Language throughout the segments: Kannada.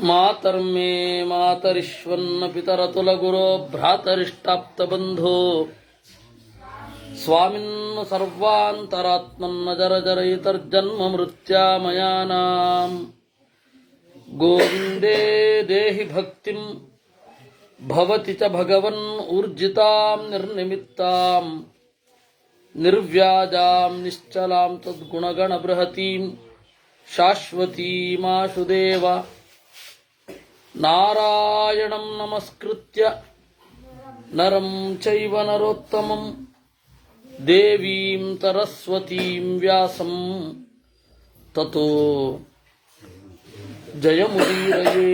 ಮಾತರ್ಮೇ ಮಾತರಿಶ್ವನ್ನ ಪಿತರತುಲಗುರೋ ಭ್ರಾತರಿಷ್ಟಾಪ್ತಬಂಧೋ ಸ್ವಾಮಿನ್ನ ಸರ್ವಾಂತರಾತ್ಮನ್ನ ಜರಜರಯಿತರ್ಜನ್ಮ ಮೃತ್ಯಾಮಯಾನಾಂ ಗೋವಿಂದೇ ದೇಹಿ ಭಕ್ತಿಂ ಭವತಿ ಚ ಭಗವನ್ ಊರ್ಜಿತಾಂ ನಿರ್ನಿಮಿತ್ತಾಂ ನಿರ್ವ್ಯಾಜಾಂ ನಿಶ್ಚಲಾಂ ತದ್ಗುಣಗಣ ಬೃಹತೀಂ ಶಾಶ್ವತೀಮಾಶುದೇವ ನಾರಾಯಣಂ ನಮಸ್ಕೃತ್ಯ ನರಂ ಚೈವ ನರೋತ್ತಮಂ ದೇವೀಂ ಸರಸ್ವತೀಂ ವ್ಯಾಸಂ ತತೋ ಜಯಮುದೀರಯೇ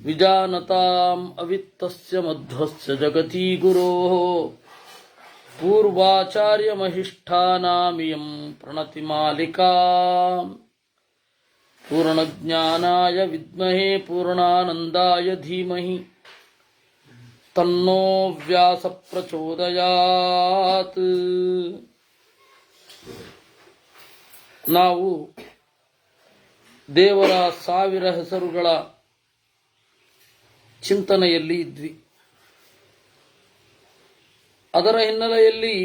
ವಿಜಾನತಾಂ ಅವಿತ್ತಸ್ಯ ಮಧ್ವಸ್ಯ ಜಗತಿ ಗುರೋಃ ಪೂರ್ವಾಚಾರ್ಯಮಹಿಷ್ಠಾನಾಮಿಯಂ ಪ್ರಣತಿಮಾಲಿಕಾ ಪೂರ್ಣಜ್ಞಾನಾಯ ವಿದ್ಮಹೇ ಪೂರ್ಣಾನಂದಾಯ ಧೀಮಹಿ ತನ್ನೋ ವ್ಯಾಸ ಪ್ರಚೋದಯಾತ್. ನಾವು ದೇವರ 1000 ಹೆಸರುಗಳ ಚಿಂತನೆಯಲ್ಲಿ ಇದ್ವಿ. ಅದರ ಹಿನ್ನೆಲೆಯಲ್ಲಿ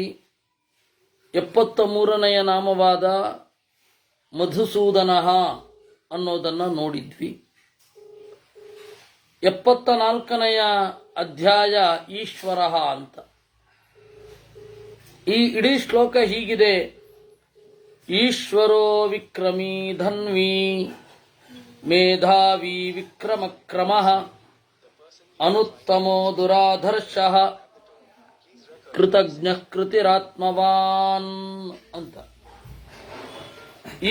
73ನೆಯ ನಾಮವಾದ ಮಧುಸೂದನ ಅನ್ನೋದನ್ನು ನೋಡಿದ್ವಿ. 74ನೆಯ ಅಧ್ಯಾಯ ಈಶ್ವರ ಅಂತ. ಈ ಇಡೀ ಶ್ಲೋಕ ಹೀಗಿದೆ: ಈಶ್ವರೋ ವಿಕ್ರಮೀ ಧನ್ವಿ ಮೇಧಾವಿ ವಿಕ್ರಮಕ್ರಮಃ ಅನುತ್ತಮೋ ದುರಾಧರ್ಷಃ ಕೃತಜ್ಞ ಕೃತಿರಾತ್ಮವಾನ್ ಅಂತ.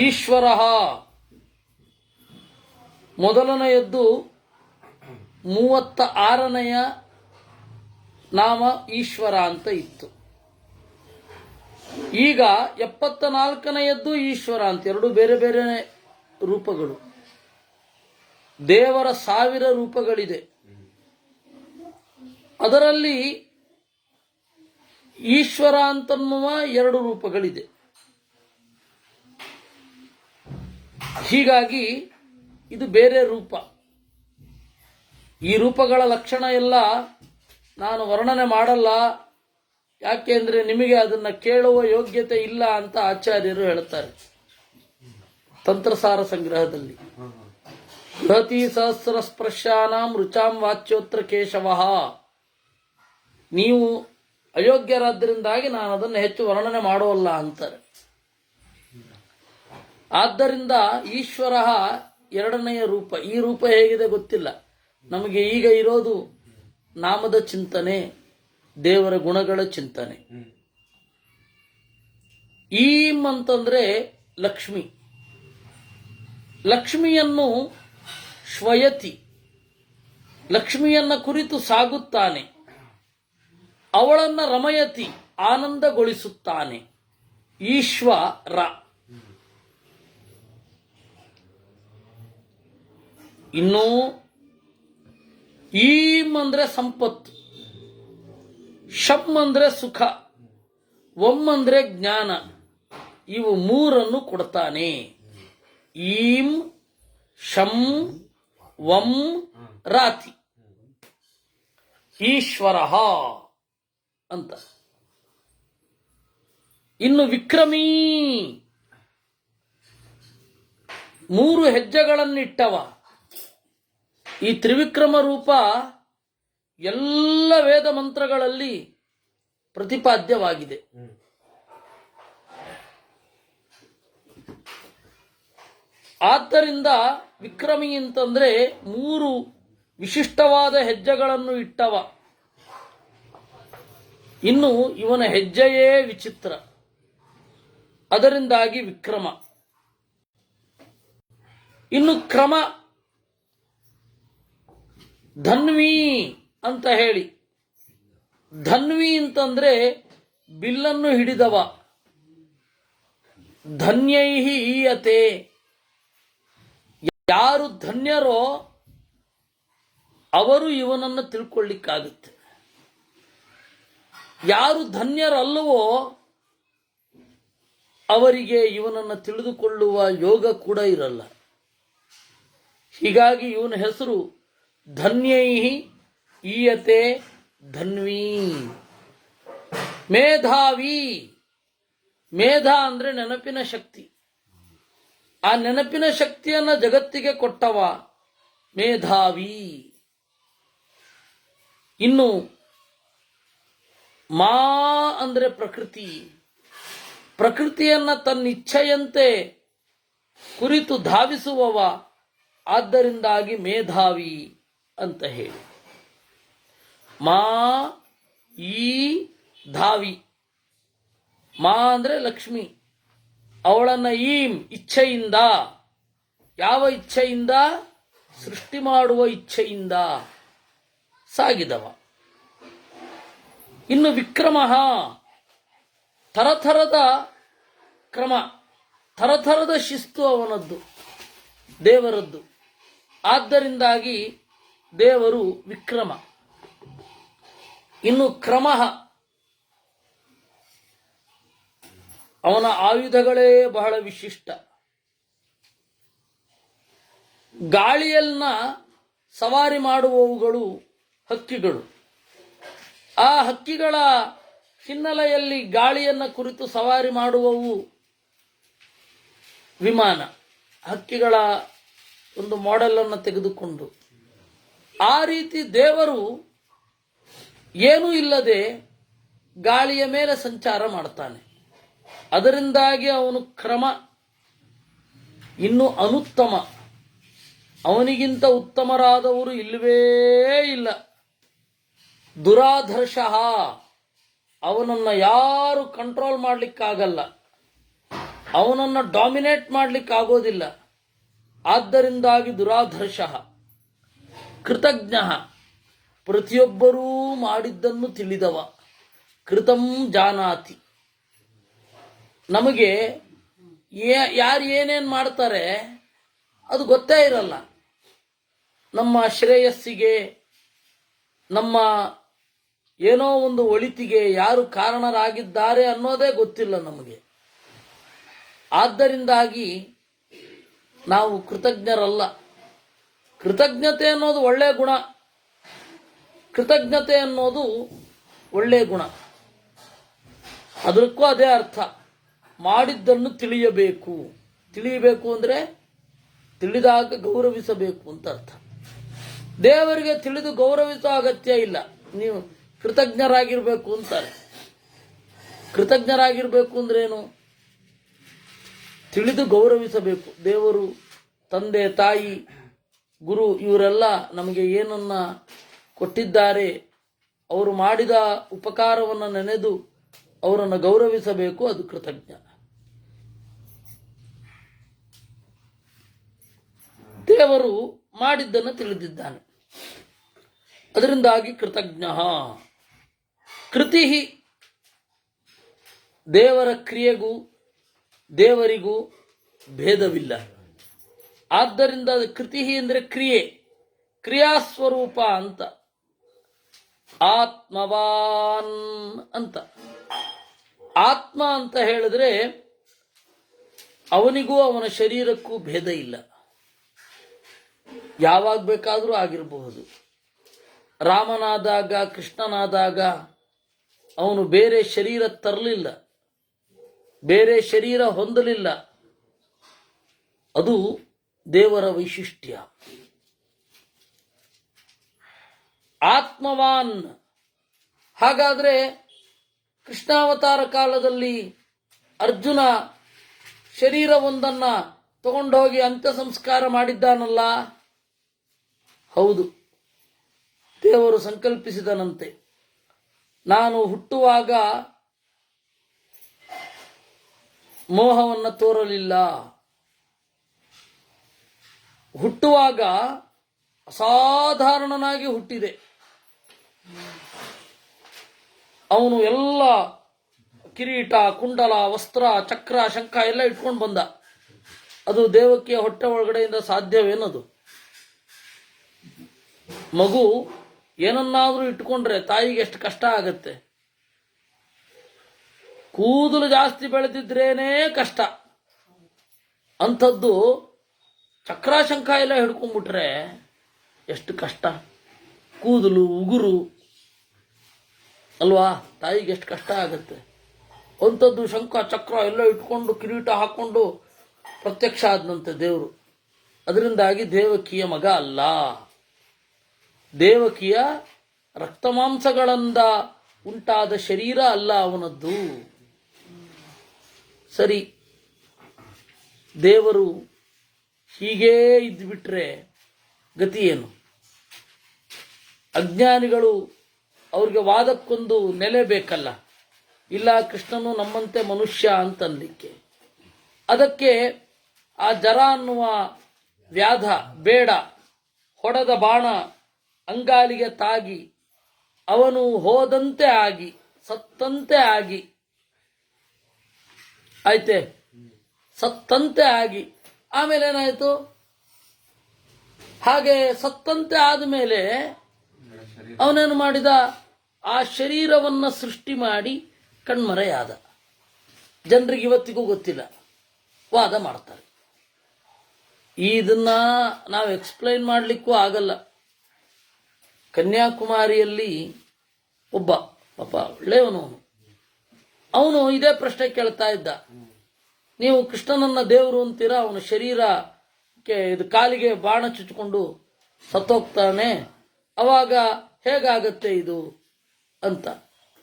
ಈಶ್ವರ ಮೊದಲನೆಯದ್ದು 36ನೆಯ ನಾಮ ಈಶ್ವರ ಅಂತ ಇತ್ತು. ಈಗ 74ನೆಯದ್ದು ಈಶ್ವರ ಅಂತ. ಎರಡು ಬೇರೆ ಬೇರೆ ರೂಪಗಳು. ದೇವರ 1000 ರೂಪಗಳಿದೆ. ಅದರಲ್ಲಿ ಈಶ್ವರ ಅಂತನ್ನುವ 2 ರೂಪಗಳಿದೆ. ಹೀಗಾಗಿ ಇದು ಬೇರೆ ರೂಪ. ಈ ರೂಪಗಳ ಲಕ್ಷಣ ಎಲ್ಲ ನಾನು ವರ್ಣನೆ ಮಾಡಲ್ಲ, ಯಾಕೆಂದ್ರೆ ನಿಮಗೆ ಅದನ್ನು ಕೇಳುವ ಯೋಗ್ಯತೆ ಇಲ್ಲ ಅಂತ ಆಚಾರ್ಯರು ಹೇಳ್ತಾರೆ ತಂತ್ರಸಾರ ಸಂಗ್ರಹದಲ್ಲಿ. ಬೃಹತಿ ಸಹಸ್ರ ಸ್ಪರ್ಶಾನಾಂ ರುಚಾಂ ವಾಚ್ಯೋತ್ರ ಕೇಶವಃ. ನೀವು ಅಯೋಗ್ಯರಾದ್ದರಿಂದಾಗಿ ನಾನು ಅದನ್ನು ಹೆಚ್ಚು ವರ್ಣನೆ ಮಾಡೋಲ್ಲ ಅಂತಾರೆ. ಆದ್ದರಿಂದ ಈಶ್ವರ 2ನೆಯ ರೂಪ. ಈ ರೂಪ ಹೇಗಿದೆ ಗೊತ್ತಿಲ್ಲ ನಮಗೆ. ಈಗ ಇರೋದು ನಾಮದ ಚಿಂತನೆ, ದೇವರ ಗುಣಗಳ ಚಿಂತನೆ. ಈಂ ಅಂತಂದ್ರೆ ಲಕ್ಷ್ಮಿ. ಲಕ್ಷ್ಮಿಯನ್ನು ಶ್ವಯತಿ, ಲಕ್ಷ್ಮಿಯನ್ನ ಕುರಿತು ಸಾಗುತ್ತಾನೆ. ಅವಳನ್ನ ರಮಯತಿ, ಆನಂದಗೊಳಿಸುತ್ತಾನೆ. ಈಶ್ವರ. ಇನ್ನು ಈಂ ಅಂದ್ರೆ ಸಂಪತ್ತು, ಶಂ ಅಂದ್ರೆ ಸುಖ, ವಂ ಅಂದ್ರೆ ಜ್ಞಾನ. ಇವು 3 ಕೊಡ್ತಾನೆ. ಈಂ ಶಂ ವಂ ರಾತಿ ಈಶ್ವರ ಅಂತ. ಇನ್ನು ವಿಕ್ರಮೀ, 3 ಹೆಜ್ಜೆಗಳನ್ನಿಟ್ಟವ. ಈ ತ್ರಿವಿಕ್ರಮ ರೂಪ ಎಲ್ಲ ವೇದ ಮಂತ್ರಗಳಲ್ಲಿ ಪ್ರತಿಪಾದ್ಯವಾಗಿದೆ. ಆದ್ದರಿಂದ ವಿಕ್ರಮಿ ಅಂತಂದ್ರೆ 3 ವಿಶಿಷ್ಟವಾದ ಹೆಜ್ಜೆಗಳನ್ನು ಇಟ್ಟವ. ಇನ್ನು ಇವನ ಹೆಜ್ಜೆಯೇ ವಿಚಿತ್ರ, ಅದರಿಂದಾಗಿ ವಿಕ್ರಮ. ಇನ್ನು ಕ್ರಮ, ಧನ್ವಿ ಅಂತ ಹೇಳಿ. ಧನ್ವಿ ಅಂತಂದ್ರೆ ಬಿಲ್ಲನ್ನು ಹಿಡಿದವ. ಧನ್ಯೈಹಿ ಈಯತೆ. ಯಾರು ಧನ್ಯರೋ ಅವರು ಇವನನ್ನು ತಿಳ್ಕೊಳ್ಳಿಕ್ಕಾಗುತ್ತೆ. ಯಾರು ಧನ್ಯರಲ್ಲವೋ ಅವರಿಗೆ ಇವನನ್ನು ತಿಳಿದುಕೊಳ್ಳುವ ಯೋಗ ಕೂಡ ಇರಲ್ಲ. ಹೀಗಾಗಿ ಇವನ ಹೆಸರು ಧನ್ಯೈ ಈಯತೆ ಧನ್ವಿ. ಮೇಧಾವಿ, ಮೇಧ ಅಂದ್ರೆ ನೆನಪಿನ ಶಕ್ತಿ. ಆ ನೆನಪಿನ ಶಕ್ತಿಯನ್ನ ಜಗತ್ತಿಗೆ ಕೊಟ್ಟವ ಮೇಧಾವಿ. ಇನ್ನು ಮಾ ಅಂದ್ರೆ ಪ್ರಕೃತಿ, ಪ್ರಕೃತಿಯನ್ನ ತನ್ನ ಇಚ್ಛೆಯಂತೆ ಕುರಿತು ಧಾವಿಸುವವ, ಆದ್ದರಿಂದಾಗಿ ಮೇಧಾವಿ ಅಂತ ಹೇಳಿ. ಮಾ ಈ ಧಾವಿ. ಮಾ ಅಂದ್ರೆ ಲಕ್ಷ್ಮಿ, ಅವಳನ್ನ ಈಂ ಇಚ್ಛೆಯಿಂದ, ಯಾವ ಇಚ್ಛೆಯಿಂದ? ಸೃಷ್ಟಿ ಮಾಡುವ ಇಚ್ಛೆಯಿಂದ ಸಾಗಿದವ. ಇನ್ನು ವಿಕ್ರಮ, ಥರಥರದ ಕ್ರಮ, ಥರಥರದ ಶಿಸ್ತು ಅವನದ್ದು, ದೇವರದ್ದು. ಆದ್ದರಿಂದಾಗಿ ದೇವರು ವಿಕ್ರಮ. ಇನ್ನು ಕ್ರಮ, ಅವನ ಆಯುಧಗಳೇ ಬಹಳ ವಿಶಿಷ್ಟ. ಗಾಳಿಯನ್ನ ಸವಾರಿ ಮಾಡುವವುಗಳು ಹಕ್ಕಿಗಳು. ಆ ಹಕ್ಕಿಗಳ ಹಿನ್ನೆಲೆಯಲ್ಲಿ ಗಾಳಿಯನ್ನ ಕುರಿತು ಸವಾರಿ ಮಾಡುವವು ವಿಮಾನ. ಹಕ್ಕಿಗಳ ಒಂದು ಮಾಡೆಲ್ ಅನ್ನು ತೆಗೆದುಕೊಂಡು ಆ ರೀತಿ ದೇವರು ಏನೂ ಇಲ್ಲದೆ ಗಾಳಿಯ ಮೇಲೆ ಸಂಚಾರ ಮಾಡ್ತಾನೆ. ಅದರಿಂದಾಗಿ ಅವನು ಕ್ರಮ. ಇನ್ನು ಅನುತ್ತಮ, ಅವನಿಗಿಂತ ಉತ್ತಮರಾದವರು ಇಲ್ಲವೇ ಇಲ್ಲ. ದುರಾಧರ್ಷಃ, ಅವನನ್ನು ಯಾರು ಕಂಟ್ರೋಲ್ ಮಾಡಲಿಕ್ಕಾಗಲ್ಲ, ಅವನನ್ನು ಡಾಮಿನೇಟ್ ಮಾಡಲಿಕ್ಕಾಗೋದಿಲ್ಲ. ಆದ್ದರಿಂದಾಗಿ ದುರಾಧರ್ಷಃ. ಕೃತಜ್ಞ, ಪ್ರತಿಯೊಬ್ಬರೂ ಮಾಡಿದ್ದನ್ನು ತಿಳಿದವ. ಕೃತಂ ಜಾನಾತಿ, ನಮಗೆ ಯಾರು ಏನೇನು ಮಾಡ್ತಾರೆ ಅದು ಗೊತ್ತೇ ಇರಲ್ಲ. ನಮ್ಮ ಶ್ರೇಯಸ್ಸಿಗೆ, ನಮ್ಮ ಏನೋ ಒಂದು ಒಳಿತಿಗೆ ಯಾರು ಕಾರಣರಾಗಿದ್ದಾರೆ ಅನ್ನೋದೇ ಗೊತ್ತಿಲ್ಲ ನಮಗೆ. ಆದ್ದರಿಂದಾಗಿ ನಾವು ಕೃತಜ್ಞರಲ್ಲ. ಕೃತಜ್ಞತೆ ಅನ್ನೋದು ಒಳ್ಳೆಯ ಗುಣ. ಕೃತಜ್ಞತೆ ಅನ್ನೋದು ಒಳ್ಳೆಯ ಗುಣ. ಅದಕ್ಕೂ ಅದೇ ಅರ್ಥ, ಮಾಡಿದ್ದನ್ನು ತಿಳಿಯಬೇಕು. ತಿಳಿಯಬೇಕು ಅಂದರೆ ತಿಳಿದಾಗ ಗೌರವಿಸಬೇಕು ಅಂತ ಅರ್ಥ. ದೇವರಿಗೆ ತಿಳಿದು ಗೌರವಿಸೋ ಅಗತ್ಯ ಇಲ್ಲ, ನೀವು ಕೃತಜ್ಞರಾಗಿರ್ಬೇಕು ಅಂತಾರೆ. ಕೃತಜ್ಞರಾಗಿರ್ಬೇಕು ಅಂದ್ರೇನು? ತಿಳಿದು ಗೌರವಿಸಬೇಕು. ದೇವರು, ತಂದೆ, ತಾಯಿ, ಗುರು ಇವರೆಲ್ಲ ನಮಗೆ ಏನನ್ನ ಕೊಟ್ಟಿದ್ದಾರೆ, ಅವರು ಮಾಡಿದ ಉಪಕಾರವನ್ನು ನೆನೆದು ಅವರನ್ನು ಗೌರವಿಸಬೇಕು. ಅದು ಕೃತಜ್ಞ. ದೇವರು ಮಾಡಿದ್ದನ್ನು ತಿಳಿದಿದ್ದಾನೆ, ಅದರಿಂದಾಗಿ ಕೃತಜ್ಞ. ಕೃತಿ, ದೇವರ ಕ್ರಿಯೆಗೂ ದೇವರಿಗೂ ಭೇದವಿಲ್ಲ. ಆದ್ದರಿಂದ ಕೃತಿ ಅಂದರೆ ಕ್ರಿಯೆ, ಕ್ರಿಯಾಸ್ವರೂಪ ಅಂತ. ಆತ್ಮವಾನ್ ಅಂತ. ಆತ್ಮ ಅಂತ ಹೇಳಿದ್ರೆ ಅವನಿಗೂ ಅವನ ಶರೀರಕ್ಕೂ ಭೇದ ಇಲ್ಲ, ಯಾವಾಗ ಬೇಕಾದರೂ ಆಗಿರಬಹುದು. ರಾಮನಾದಾಗ, ಕೃಷ್ಣನಾದಾಗ ಅವನು ಬೇರೆ ಶರೀರ ತರಲಿಲ್ಲ, ಬೇರೆ ಶರೀರ ಹೊಂದಲಿಲ್ಲ. ಅದು ದೇವರ ವೈಶಿಷ್ಟ್ಯ. ಆತ್ಮವಾನ್. ಹಾಗಾದ್ರೆ ಕೃಷ್ಣಾವತಾರ ಕಾಲದಲ್ಲಿ ಅರ್ಜುನ ಶರೀರವೊಂದನ್ನ ತಗೊಂಡೋಗಿ ಅಂತ್ಯ ಸಂಸ್ಕಾರ ಮಾಡಿದ್ದಾನಲ್ಲ? ಹೌದು, ದೇವರು ಸಂಕಲ್ಪಿಸಿದನಂತೆ. ನಾನು ಹುಟ್ಟುವಾಗ ಮೋಹವನ್ನು ತೋರಲಿಲ್ಲ, ಹುಟ್ಟುವಾಗ ಅಸಾಧಾರಣನಾಗಿ ಹುಟ್ಟಿದೆ. ಅವನು ಎಲ್ಲ ಕಿರೀಟ, ಕುಂಡಲ, ವಸ್ತ್ರ, ಚಕ್ರ, ಶಂಖ ಎಲ್ಲ ಇಟ್ಕೊಂಡು ಬಂದ. ಅದು ದೇವಕಿಯ ಹೊಟ್ಟೆ ಒಳಗಡೆಯಿಂದ ಸಾಧ್ಯವೇನದು? ಮಗು ಏನನ್ನಾದ್ರೂ ಇಟ್ಕೊಂಡ್ರೆ ತಾಯಿಗೆ ಎಷ್ಟು ಕಷ್ಟ ಆಗತ್ತೆ. ಕೂದಲು ಜಾಸ್ತಿ ಬೆಳೆದಿದ್ರೇನೇ ಕಷ್ಟ. ಅಂಥದ್ದು ಚಕ್ರಾಶಂಕ ಎಲ್ಲ ಹಿಡ್ಕೊಂಡ್ಬಿಟ್ರೆ ಎಷ್ಟು ಕಷ್ಟ. ಕೂದಲು ಉಗುರು ಅಲ್ವಾ, ತಾಯಿಗೆ ಎಷ್ಟು ಕಷ್ಟ ಆಗುತ್ತೆ. ಅಂಥದ್ದು ಶಂಖ ಚಕ್ರ ಎಲ್ಲ ಇಟ್ಕೊಂಡು ಕಿರೀಟ ಹಾಕ್ಕೊಂಡು ಪ್ರತ್ಯಕ್ಷ ಆದನಂತೆ ದೇವರು. ಅದರಿಂದಾಗಿ ದೇವಕಿಯ ಮಗ ಅಲ್ಲ, ದೇವಕಿಯ ರಕ್ತಮಾಂಸಗಳಿಂದ ಉಂಟಾದ ಶರೀರ ಅಲ್ಲ ಅವನದ್ದು. ಸರಿ, ದೇವರು ಹೀಗೇ ಇದ್ಬಿಟ್ರೆ ಗತಿ ಏನು? ಅಜ್ಞಾನಿಗಳು ಅವ್ರಿಗೆ ವಾದಕ್ಕೊಂದು ನೆಲೆ ಬೇಕಲ್ಲ. ಇಲ್ಲ, ಕೃಷ್ಣನು ನಮ್ಮಂತೆ ಮನುಷ್ಯ ಅಂತನ್ಲಿಕ್ಕೆ. ಅದಕ್ಕೆ ಆ ಜರ ಅನ್ನುವ ವ್ಯಾಧ ಬೇಡ. ಹೊಡೆದ ಬಾಣ ಅಂಗಾಲಿಗೆ ತಾಗಿ ಅವನು ಹೋದಂತೆ ಆಗಿ ಸತ್ತಂತೆ ಆಗಿ, ಆಯ್ತೆ, ಸತ್ತಂತೆ ಆಗಿ ಆಮೇಲೆ ಏನಾಯ್ತು? ಹಾಗೆ ಸತ್ತಂತೆ ಆದಮೇಲೆ ಅವನೇನು ಮಾಡಿದ? ಆ ಶರೀರವನ್ನ ಸೃಷ್ಟಿ ಮಾಡಿ ಕಣ್ಮರೆಯಾದ. ಜನರಿಗೆ ಇವತ್ತಿಗೂ ಗೊತ್ತಿಲ್ಲ, ವಾದ ಮಾಡ್ತಾರೆ. ಇದನ್ನ ನಾವು ಎಕ್ಸ್ಪ್ಲೈನ್ ಮಾಡಲಿಕ್ಕೂ ಆಗಲ್ಲ. ಕನ್ಯಾಕುಮಾರಿಯಲ್ಲಿ ಒಬ್ಬ ಪಾಪ ಒಳ್ಳೆಯವನು, ಅವನು ಇದೇ ಪ್ರಶ್ನೆ ಕೇಳ್ತಾ ಇದ್ದ. ನೀವು ಕೃಷ್ಣನನ್ನ ದೇವರು ಅಂತೀರಾ, ಅವನ ಶರೀರಕ್ಕೆ ಇದು ಕಾಲಿಗೆ ಬಾಣ ಚುಚ್ಚಿಕೊಂಡು ಸತ್ತೋಗ್ತಾನೆ, ಅವಾಗ ಹೇಗಾಗತ್ತೆ ಇದು ಅಂತ.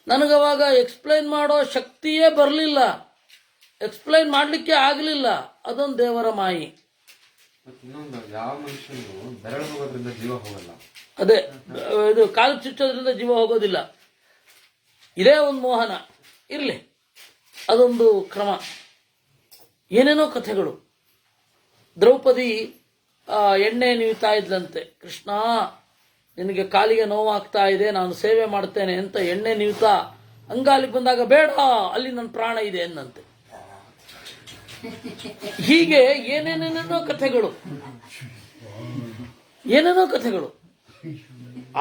ನನಗವಾಗ ಎಕ್ಸ್ಪ್ಲೈನ್ ಮಾಡೋ ಶಕ್ತಿಯೇ ಬರಲಿಲ್ಲ, ಎಕ್ಸ್ಪ್ಲೈನ್ ಮಾಡಲಿಕ್ಕೆ ಆಗಲಿಲ್ಲ. ಅದೊಂದು ದೇವರ ಮಾಯಿ. ಯಾವ ಮನುಷ್ಯನು ಬೆರಳು ಹೋಗೋದ್ರಿಂದ ಜೀವ ಹೋಗಲ್ಲ, ಅದೇ ಇದು ಕಾಲು ಚುಚ್ಚೋದ್ರಿಂದ ಜೀವ ಹೋಗೋದಿಲ್ಲ. ಇದೇ ಒಂದು ಮೋಹನ. ಇರಲಿ, ಅದೊಂದು ಕ್ರಮ. ಏನೇನೋ ಕಥೆಗಳು. ದ್ರೌಪದಿ ಎಣ್ಣೆ ನೀವ್ತಾ ಇದ್ಲಂತೆ. ಕೃಷ್ಣ, ನಿನಗೆ ಕಾಲಿಗೆ ನೋವಾಗ್ತಾ ಇದೆ, ನಾನು ಸೇವೆ ಮಾಡ್ತೇನೆ ಅಂತ ಎಣ್ಣೆ ನೀವ್ತಾ ಅಂಗಾಲಿಗೆ ಬಂದಾಗ, ಬೇಡ, ಅಲ್ಲಿ ನನ್ನ ಪ್ರಾಣ ಇದೆ ಎಂದಂತೆ. ಹೀಗೆ ಏನೇನೇನೇನೋ ಕಥೆಗಳು, ಏನೇನೋ ಕಥೆಗಳು.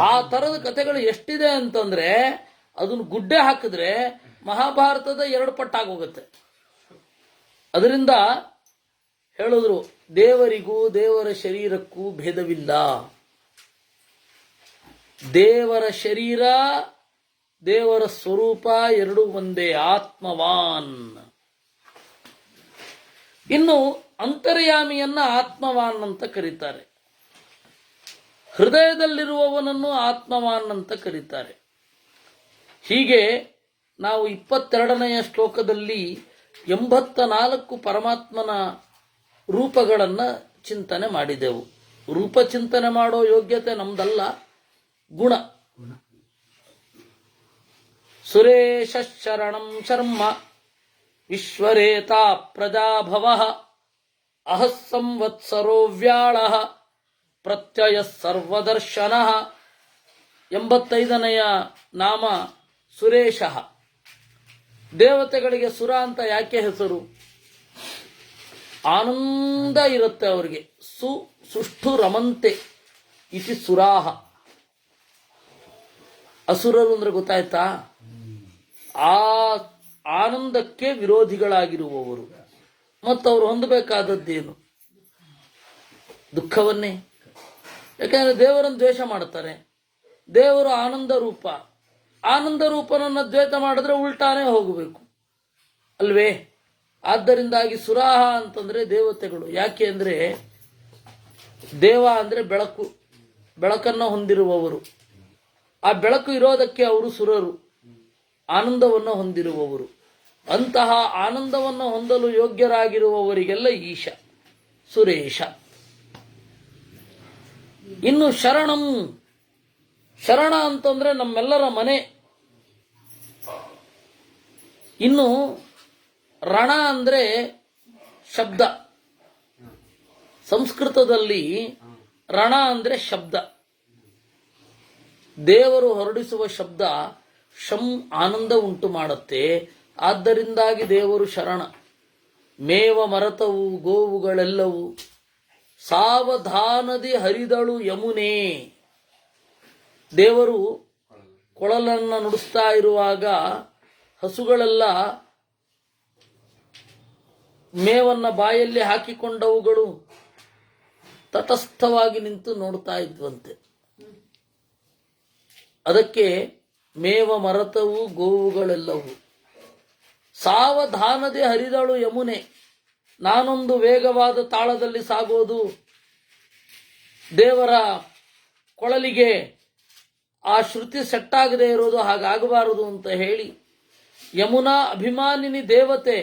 ಆ ತರದ ಕಥೆಗಳು ಎಷ್ಟಿದೆ ಅಂತಂದ್ರೆ ಅದನ್ನು ಗುಡ್ಡೆ ಹಾಕಿದ್ರೆ ಮಹಾಭಾರತದ 2 ಪಟ್ಟಾಗೋಗುತ್ತೆ. ಅದರಿಂದ ಹೇಳಿದ್ರು, ದೇವರಿಗೂ ದೇವರ ಶರೀರಕ್ಕೂ ಭೇದವಿಲ್ಲ. ದೇವರ ಶರೀರ ದೇವರ ಸ್ವರೂಪ ಎರಡೂ ಒಂದೇ, ಆತ್ಮವಾನ್. ಇನ್ನು ಅಂತರ್ಯಾಮಿಯನ್ನ ಆತ್ಮವಾನ್ ಅಂತ ಕರೀತಾರೆ, ಹೃದಯದಲ್ಲಿರುವವನನ್ನು ಆತ್ಮವಾನ್ ಅಂತ ಕರೀತಾರೆ. ಹೀಗೆ ನಾವು 22ನೆಯ ಶ್ಲೋಕದಲ್ಲಿ 84 ಪರಮಾತ್ಮನ ರೂಪಗಳನ್ನು ಚಿಂತನೆ ಮಾಡಿದೆವು. ರೂಪ ಚಿಂತನೆ ಮಾಡೋ ಯೋಗ್ಯತೆ ನಮ್ದಲ್ಲ, ಗುಣ. ಸುರೇಶ ಶರಣಂ ಶರ್ಮ ವಿಶ್ವರೇತಾ ಪ್ರಜಾಭವ ಅಹಃ ಸಂವತ್ಸರೋ ವ್ಯಾಳ ಪ್ರತ್ಯಯ ಸರ್ವದರ್ಶನ. 85ನೆಯ ನಾಮ ಸುರೇಶ. ದೇವತೆಗಳಿಗೆ ಸುರ ಅಂತ ಯಾಕೆ ಹೆಸರು? ಆನಂದ ಇರುತ್ತೆ ಅವರಿಗೆ. ಸುಷ್ಠು ರಮಂತೆ ಇತಿ ಸುರಾಹ. ಅಸುರರು ಅಂದ್ರೆ ಗೊತ್ತಾಯ್ತಾ? ಆ ಆನಂದಕ್ಕೆ ವಿರೋಧಿಗಳಾಗಿರುವವರು. ಮತ್ತು ಅವರು ಹೊಂದಬೇಕಾದದ್ದೇನು? ದುಃಖವನ್ನೇ. ಯಾಕಂದ್ರೆ ದೇವರನ್ನು ದ್ವೇಷ ಮಾಡ್ತಾರೆ. ದೇವರು ಆನಂದ ರೂಪ. ಆನಂದ ರೂಪನನ್ನ ದ್ವೇಷ ಮಾಡಿದ್ರೆ ಉಲ್ಟಾನೇ ಹೋಗಬೇಕು ಅಲ್ವೇ? ಆದ್ದರಿಂದಾಗಿ ಸುರಾಹ ಅಂತಂದ್ರೆ ದೇವತೆಗಳು. ಯಾಕೆ ಅಂದ್ರೆ ದೇವ ಅಂದ್ರೆ ಬೆಳಕು, ಬೆಳಕನ್ನು ಹೊಂದಿರುವವರು. ಆ ಬೆಳಕು ಇರೋದಕ್ಕೆ ಅವರು ಸುರರು, ಆನಂದವನ್ನು ಹೊಂದಿರುವವರು. ಅಂತಹ ಆನಂದವನ್ನು ಹೊಂದಲು ಯೋಗ್ಯರಾಗಿರುವವರಿಗೆಲ್ಲ ಈಶ, ಸುರೇಶ. ಇನ್ನು ಶರಣಂ, ಶರಣ ಅಂತಂದ್ರೆ ನಮ್ಮೆಲ್ಲರ ಮನೆ. ಇನ್ನು ರಣ ಅಂದ್ರೆ ಶಬ್ದ. ಸಂಸ್ಕೃತದಲ್ಲಿ ರಣ ಅಂದ್ರೆ ಶಬ್ದ. ದೇವರು ಹೊರಡಿಸುವ ಶಬ್ದ ಶಂ ಆನಂದ ಉಂಟು ಮಾಡುತ್ತೆ. ಆದ್ದರಿಂದಾಗಿ ದೇವರು ಶರಣ. ಮೇವ ಮರತವು ಗೋವುಗಳೆಲ್ಲವೂ ಸಾವಧಾನದಿ ಹರಿದಳು ಯಮುನೆ. ದೇವರು ಕೊಳಲನ್ನು ನುಡಿಸ್ತಾ ಇರುವಾಗ ಹಸುಗಳೆಲ್ಲ ಮೇವನ್ನ ಬಾಯಲ್ಲಿ ಹಾಕಿಕೊಂಡವುಗಳು ತಟಸ್ಥವಾಗಿ ನಿಂತು ನೋಡ್ತಾ ಇದ್ವಂತೆ. ಅದಕ್ಕೆ ಮೇವ ಮರತವು ಗೋವುಗಳೆಲ್ಲವೂ. ಸಾವಧಾನದೆ ಹರಿದಳು ಯಮುನೆ. ನಾನೊಂದು ವೇಗವಾದ ತಾಳದಲ್ಲಿ ಸಾಗೋದು, ದೇವರ ಕೊಳಲಿಗೆ ಆ ಶ್ರುತಿ ಸೆಟ್ಟಾಗದೆ ಇರೋದು ಹಾಗಾಗಬಾರದು ಅಂತ ಹೇಳಿ ಯಮುನಾ ಅಭಿಮಾನಿನಿ ದೇವತೆ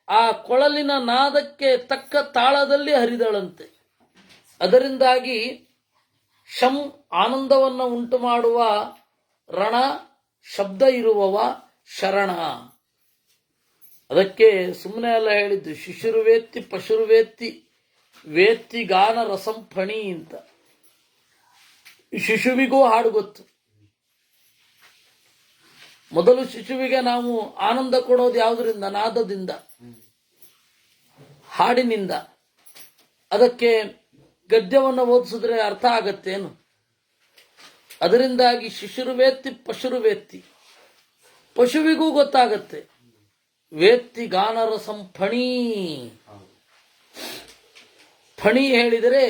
ಆ ಕೊಳಲಿನ ನಾದಕ್ಕೆ ತಕ್ಕ ತಾಳದಲ್ಲಿ ಹರಿದಳಂತೆ. ಅದರಿಂದಾಗಿ ಶಂ ಆನಂದವನ್ನು ಉಂಟು ಮಾಡುವ ರಣ, ಶಬ್ದ ಇರುವವ ಶರಣ. ಅದಕ್ಕೆ ಸುಮ್ಮನೆ ಎಲ್ಲ ಹೇಳಿದ್ದು, ಶಿಶುರುವೇತ್ತಿ ಪಶುರುವೇತ್ತಿ ವೇತ್ತಿ ಗಾನ ರಸಂ ಫಣಿ ಅಂತ. ಶಿಶುವಿಗೂ ಹಾಡು ಗೊತ್ತು. ಮೊದಲು ಶಿಶುವಿಗೆ ನಾವು ಆನಂದ ಕೊಡೋದು ಯಾವುದರಿಂದ? ನಾದದಿಂದ, ಹಾಡಿನಿಂದ. ಅದಕ್ಕೆ ಗದ್ಯವನ್ನು ಓದಿಸಿದ್ರೆ ಅರ್ಥ ಆಗತ್ತೇನು? ಅದರಿಂದಾಗಿ ಶಿಶುರುವೇತ್ತಿ ಪಶುರುವೇತ್ತಿ, ಪಶುವಿಗೂ ಗೊತ್ತಾಗತ್ತೆ. ವೇತ್ತಿ ಗಾನರಸಂ ಫಣಿ. ಫಣಿ ಹೇಳಿದರೆ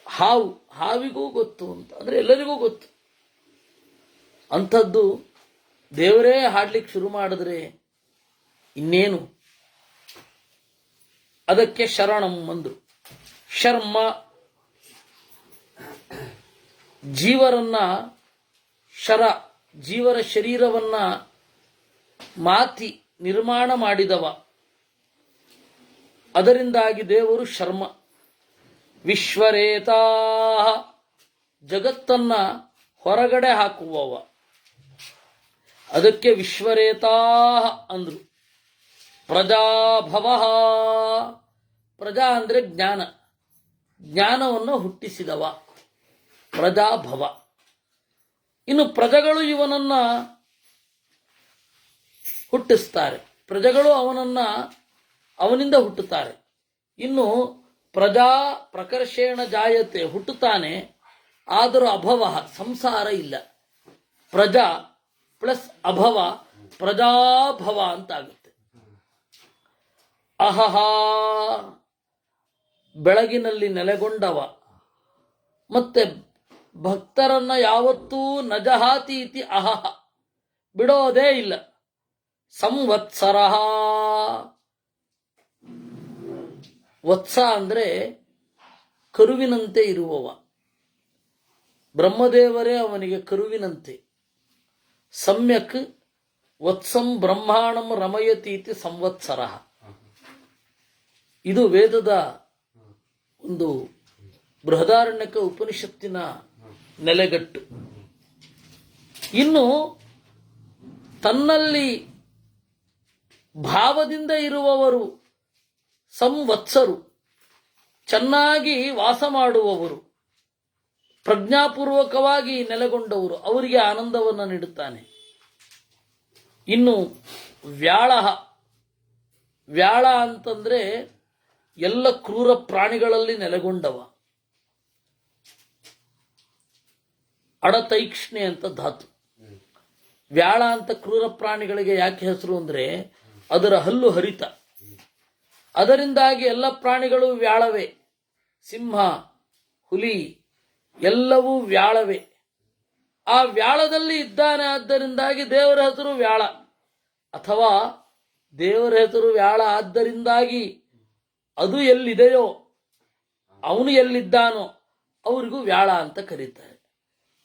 ಹಾವು, ಹಾವಿಗೂ ಗೊತ್ತು ಅಂತ, ಅಂದ್ರೆ ಎಲ್ಲರಿಗೂ ಗೊತ್ತು. ಅಂಥದ್ದು ದೇವರೇ ಹಾಡ್ಲಿಕ್ಕೆ ಶುರು ಮಾಡಿದ್ರೆ ಇನ್ನೇನು. ಅದಕ್ಕೆ ಶರಣಂ ಅಂದ್ರು. ಶರ್ಮ ಜೀವರನ್ನ, ಜೀವರ ಶರೀರವನ್ನ ಮಾತಿ ನಿರ್ಮಾಣ ಮಾಡಿದವ. ಅದರಿಂದಾಗಿ ದೇವರು ಶರ್ಮ. ವಿಶ್ವರೇತಾ ಜಗತ್ತನ್ನ ಹೊರಗಡೆ ಹಾಕುವವ. ಅದಕ್ಕೆ ವಿಶ್ವರೇತಾ ಅಂದ್ರು. ಪ್ರಜಾಭವ, ಪ್ರಜಾ ಅಂದ್ರೆ ಜ್ಞಾನ, ಜ್ಞಾನವನ್ನು ಹುಟ್ಟಿಸಿದವ ಪ್ರಜಾಭವ. ಇನ್ನು ಪ್ರಜೆಗಳು ಇವನನ್ನ ಹುಟ್ಟಿಸ್ತಾರೆ, ಪ್ರಜೆಗಳು ಅವನಿಂದ ಹುಟ್ಟುತ್ತಾರೆ. ಇನ್ನು ಪ್ರಜಾ ಪ್ರಕರ್ಷೇಣ ಜಾಯತೆ, ಹುಟ್ಟುತ್ತಾನೆ, ಆದರೂ ಅಭವ ಸಂಸಾರ ಇಲ್ಲ. ಪ್ರಜಾ ಪ್ಲಸ್ ಅಭವ ಪ್ರಜಾಭವ ಅಂತಾಗುತ್ತೆ. ಅಹಹ ಬೆಳಗಿನಲ್ಲಿ ನೆಲೆಗೊಂಡವ. ಮತ್ತೆ ಭಕ್ತರನ್ನ ಯಾವತ್ತೂ ನಜಹಾತಿ ಇತಿ ಅಹಹ ಬಿಡೋದೇ ಇಲ್ಲ. ಸಂವತ್ಸರ, ವತ್ಸ ಅಂದ್ರೆ ಕರುವಿನಂತೆ ಇರುವವ. ಬ್ರಹ್ಮದೇವರೇ ಅವನಿಗೆ ಕರುವಿನಂತೆ. ಸಮ್ಯಕ್ ವತ್ಸಂ ಬ್ರಹ್ಮಾಣಂ ರಮಯತೀತಿ ಸಂವತ್ಸರ. ಇದು ವೇದದ ಒಂದು ಬೃಹದಾರಣ್ಯಕ ಉಪನಿಷತ್ತಿನ ನೆಲೆಗಟ್ಟು. ಇನ್ನು ತನ್ನಲ್ಲಿ ಭಾವದಿಂದ ಇರುವವರು ಸಂವತ್ಸರು, ಚೆನ್ನಾಗಿ ವಾಸ ಮಾಡುವವರು, ಪ್ರಜ್ಞಾಪೂರ್ವಕವಾಗಿ ನೆಲೆಗೊಂಡವರು, ಅವರಿಗೆ ಆನಂದವನ್ನು ನೀಡುತ್ತಾನೆ. ಇನ್ನು ವ್ಯಾಳ, ವ್ಯಾಳ ಅಂತಂದ್ರೆ ಎಲ್ಲ ಕ್ರೂರ ಪ್ರಾಣಿಗಳಲ್ಲಿ ನೆಲೆಗೊಂಡವ. ಅಡತೈಕ್ಷ್ಣೆ ಅಂತ ಧಾತು. ವ್ಯಾಳ ಅಂತ ಕ್ರೂರ ಪ್ರಾಣಿಗಳಿಗೆ ಯಾಕೆ ಹೆಸರು ಅಂದ್ರೆ ಅದರ ಹಲ್ಲು ಹರಿತ. ಅದರಿಂದಾಗಿ ಎಲ್ಲ ಪ್ರಾಣಿಗಳು ವ್ಯಾಳವೇ. ಸಿಂಹ, ಹುಲಿ ಎಲ್ಲವೂ ವ್ಯಾಳವೇ. ಆ ವ್ಯಾಳದಲ್ಲಿ ಇದ್ದಾನೆ, ಆದ್ದರಿಂದಾಗಿ ದೇವರ ಹೆಸರು ವ್ಯಾಳ. ಅಥವಾ ದೇವರ ಹೆಸರು ವ್ಯಾಳ ಆದ್ದರಿಂದಾಗಿ ಅದು ಎಲ್ಲಿದೆಯೋ, ಅವನು ಎಲ್ಲಿದ್ದಾನೋ ಅವರಿಗೂ ವ್ಯಾಳ ಅಂತ ಕರೀತಾರೆ.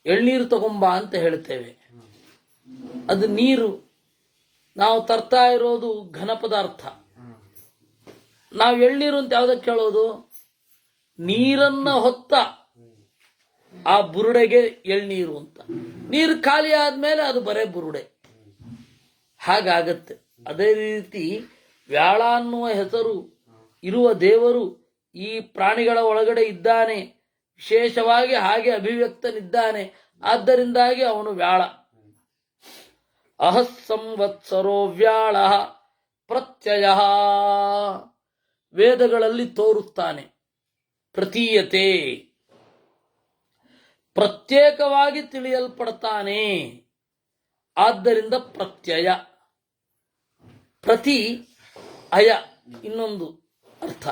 ಎಳ್ನೀರು ತಗೊಂಬ ಅಂತ ಹೇಳ್ತೇವೆ, ಅದು ನೀರು. ನಾವು ತರ್ತಾ ಇರೋದು ಘನ ಪದಾರ್ಥ. ನಾವು ಎಳ್ನೀರು ಅಂತ ಯಾವ್ದಕ್ಕೆ ಹೇಳೋದು? ನೀರನ್ನ ಹೊತ್ತ ಆ ಬುರುಡೆಗೆ ಎಳ್ನೀರು ಅಂತ. ನೀರು ಖಾಲಿ ಆದ್ಮೇಲೆ ಅದು ಬರೇ ಬುರುಡೆ, ಹಾಗಾಗತ್ತೆ. ಅದೇ ರೀತಿ ವ್ಯಾಳ ಅನ್ನುವ ಹೆಸರು ಇರುವ ದೇವರು ಈ ಪ್ರಾಣಿಗಳ ಒಳಗಡೆ ಇದ್ದಾನೆ, ವಿಶೇಷವಾಗಿ ಹಾಗೆ ಅಭಿವ್ಯಕ್ತನಿದ್ದಾನೆ. ಆದ್ದರಿಂದಾಗಿ ಅವನು ವ್ಯಾಳ. ಅಹಸ್ಸಂವತ್ಸರೋ ವ್ಯಾಳ ಪ್ರತ್ಯಯ, ವೇದಗಳಲ್ಲಿ ತೋರುತ್ತಾನೆ. ಪ್ರತೀಯತೆ, ಪ್ರತ್ಯೇಕವಾಗಿ ತಿಳಿಯಲ್ಪಡ್ತಾನೆ. ಆದ್ದರಿಂದ ಪ್ರತ್ಯಯ. ಪ್ರತಿ ಅಯ ಇನ್ನೊಂದು ಅರ್ಥ.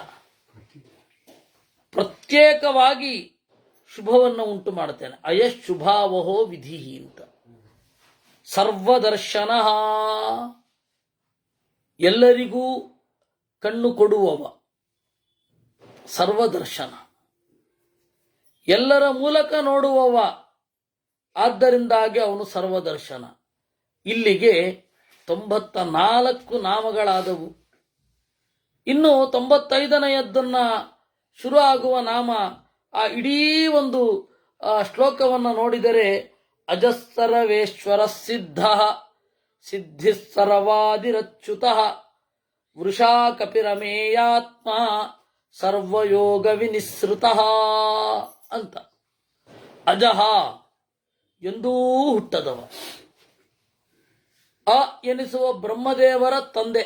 ಪ್ರತ್ಯೇಕವಾಗಿ ಶುಭವನ್ನು ಉಂಟು ಮಾಡುತ್ತೇನೆ. ಅಯಶುಭಾವಹೋ ವಿಧಿ ಅಂತ. ಸರ್ವದರ್ಶನ, ಎಲ್ಲರಿಗೂ ಕಣ್ಣು ಕೊಡುವವ. ಸರ್ವದರ್ಶನ, ಎಲ್ಲರ ಮೂಲಕ ನೋಡುವವ. ಆದ್ದರಿಂದಾಗಿ ಅವನು ಸರ್ವದರ್ಶನ. ಇಲ್ಲಿಗೆ 94 ನಾಮಗಳಾದವು. ಇನ್ನು 95ನೆಯದ್ದನ್ನ ಶುರು ಆಗುವ ನಾಮ, ಆ ಇಡೀ ಒಂದು ಶ್ಲೋಕವನ್ನು ನೋಡಿದರೆ ಅಜಸ್ಸರ್ವೇಶ್ವರ ಸಿದ್ಧ ಸಿದ್ಧಿ ಸರ್ವಾದಿರಚ್ಯುತ ವೃಷಾ ಕಪಿರಮೇಯಾತ್ಮ ಸರ್ವಯೋಗ ವಿನಿಸೃತ ಅಂತ. ಅಜಹ, ಎಂದೂ ಹುಟ್ಟದವ. ಅ ಎನಿಸುವ ಬ್ರಹ್ಮದೇವರ ತಂದೆ,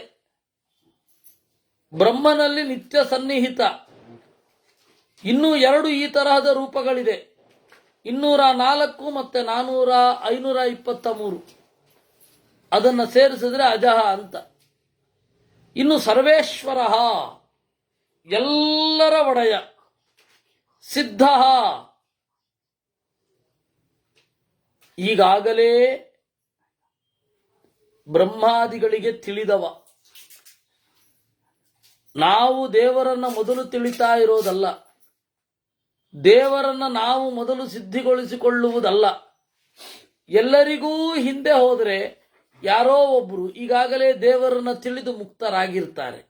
ಬ್ರಹ್ಮನಲ್ಲಿ ನಿತ್ಯ ಸನ್ನಿಹಿತ. ಇನ್ನೂ 2 ಈ ತರಹದ ರೂಪಗಳಿದೆ, 204 ಮತ್ತೆ 523. ಅದನ್ನು ಸೇರಿಸಿದ್ರೆ ಅಜಹ ಅಂತ. ಇನ್ನು ಸರ್ವೇಶ್ವರ, ಎಲ್ಲರ ಒಡೆಯ. ಸಿದ್ಧ, ಈಗಾಗಲೇ ಬ್ರಹ್ಮಾದಿಗಳಿಗೆ ತಿಳಿದವ. ನಾವು ದೇವರನ್ನ ಮೊದಲು ತಿಳಿತಾ ಇರೋದಲ್ಲ, ದೇವರನ್ನ ನಾವು ಮೊದಲು ಸಿದ್ಧಿಗೊಳಿಸಿಕೊಳ್ಳುವುದಲ್ಲ. ಎಲ್ಲರಿಗೂ ಹಿಂದೆ ಹೋದರೆ ಯಾರೋ ಒಬ್ಬರು ಈಗಾಗಲೇ ದೇವರನ್ನ ತಿಳಿದು ಮುಕ್ತರಾಗಿರ್ತಾರೆ.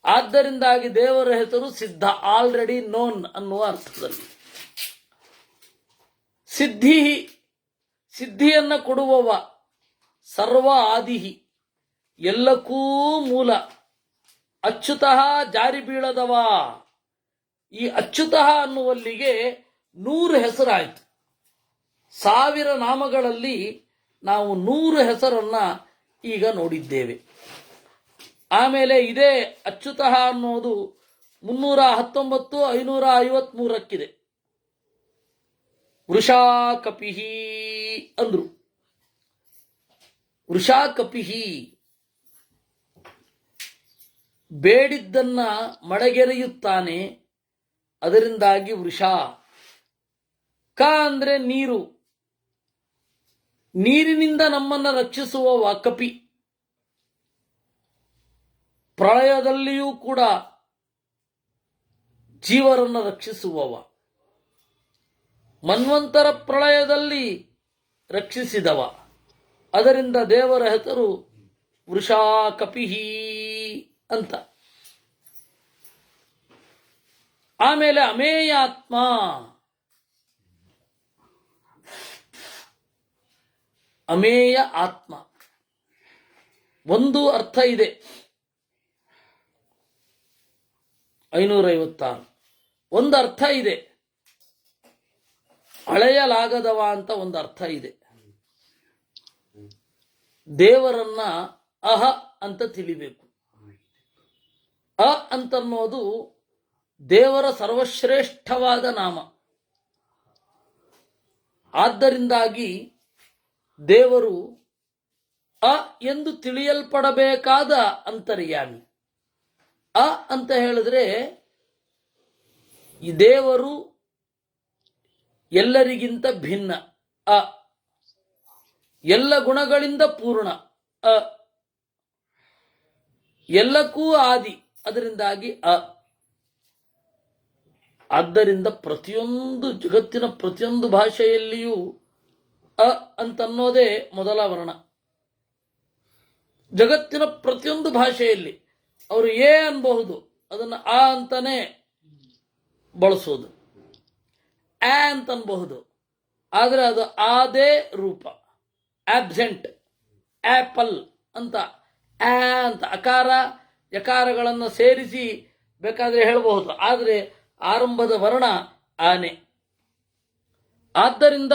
ಆದ್ದರಿಂದಾಗಿ ದೇವರ ಹೆಸರು ಸಿದ್ಧ, ಆಲ್ರೆಡಿ ನೋನ್ ಅನ್ನುವ ಅರ್ಥದಲ್ಲಿ. ಸಿದ್ಧಿ, ಸಿದ್ಧಿಯನ್ನ ಕೊಡುವವ. ಸರ್ವ ಆದಿಹಿ, ಎಲ್ಲಕ್ಕೂ ಮೂಲ. ಅಚ್ಯುತಃ, ಜಾರಿ ಬೀಳದವ. ಈ ಅಚ್ಯುತಃ ಅನ್ನುವಲ್ಲಿಗೆ 100 ಹೆಸರಾಯಿತು. 1000 ನಾಮಗಳಲ್ಲಿ ನಾವು 100 ಹೆಸರನ್ನ ಈಗ ನೋಡಿದ್ದೇವೆ. ಆಮೇಲೆ ಇದೇ ಅಚ್ಯುತಃ ಅನ್ನೋದು 319, 553ಕ್ಕಿದೆ. ವೃಷಾ ಕಪಿಹಿ ಅಂದ್ರು. ವೃಷಾ ಕಪಿಹಿ, ಬೇಡಿದ್ದನ್ನ ಮಡಗೆರೆಯುತ್ತಾನೆ, ಅದರಿಂದಾಗಿ ವೃಷಾ. ಕ ಅಂದ್ರೆ ನೀರು, ನೀರಿನಿಂದ ನಮ್ಮನ್ನ ರಕ್ಷಿಸುವವ ಕಪಿ. ಪ್ರಳಯದಲ್ಲಿಯೂ ಕೂಡ ಜೀವರನ್ನು ರಕ್ಷಿಸುವವ. ಮನ್ವಂತರ ಪ್ರಳಯದಲ್ಲಿ ರಕ್ಷಿಸಿದವ. ಅದರಿಂದ ದೇವರ ಹೆಸರು ವೃಷಾ ಕಪಿಹಿ ಅಂತ. ಆಮೇಲೆ ಅಮೇಯಾತ್ಮ, ಅಮೇಯ ಆತ್ಮ. ಒಂದು ಅರ್ಥ ಇದೆ, 556. ಒಂದು ಅರ್ಥ ಇದೆ, ಅಳೆಯಲಾಗದವ ಅಂತ ಒಂದು ಅರ್ಥ ಇದೆ. ದೇವರನ್ನ ಅಹ ಅಂತ ತಿಳಿಬೇಕು. ಅ ಅಂತನ್ನೋದು ದೇವರ ಸರ್ವಶ್ರೇಷ್ಠವಾದ ನಾಮ. ಆದ್ದರಿಂದಾಗಿ ದೇವರು ಅ ಎಂದು ತಿಳಿಯಲ್ಪಡಬೇಕಾದ ಅಂತರ್ಯಾಮಿ. ಅ ಅಂತ ಹೇಳಿದ್ರೆ ಈ ದೇವರು ಎಲ್ಲರಿಗಿಂತ ಭಿನ್ನ. ಅ ಎಲ್ಲ ಗುಣಗಳಿಂದ ಪೂರ್ಣ. ಅ ಎಲ್ಲಕ್ಕೂ ಆದಿ, ಅದರಿಂದಾಗಿ ಅ. ಆದ್ದರಿಂದ ಪ್ರತಿಯೊಂದು ಜಗತ್ತಿನ ಪ್ರತಿಯೊಂದು ಭಾಷೆಯಲ್ಲಿಯೂ ಅ ಅಂತನ್ನೋದೇ ಮೊದಲ ವರ್ಣ. ಜಗತ್ತಿನ ಪ್ರತಿಯೊಂದು ಭಾಷೆಯಲ್ಲಿ ಅವರು ಎ ಅನ್ಬಹುದು, ಅದನ್ನು ಆ ಅಂತಾನೆ ಬಳಸೋದು. ಆ ಅಂತ ಅನ್ಬಹುದು, ಆದರೆ ಅದು ಆದೇ ರೂಪ. ಆಬ್ಸೆಂಟ್, ಆಪಲ್ ಅಂತ, ಆ ಅಂತ ಅಕಾರ ಯಕಾರಗಳನ್ನು ಸೇರಿಸಿ ಬೇಕಾದ್ರೆ ಹೇಳಬಹುದು, ಆದರೆ ಆರಂಭದ ವರ್ಣ ಆನೆ. ಆದ್ದರಿಂದ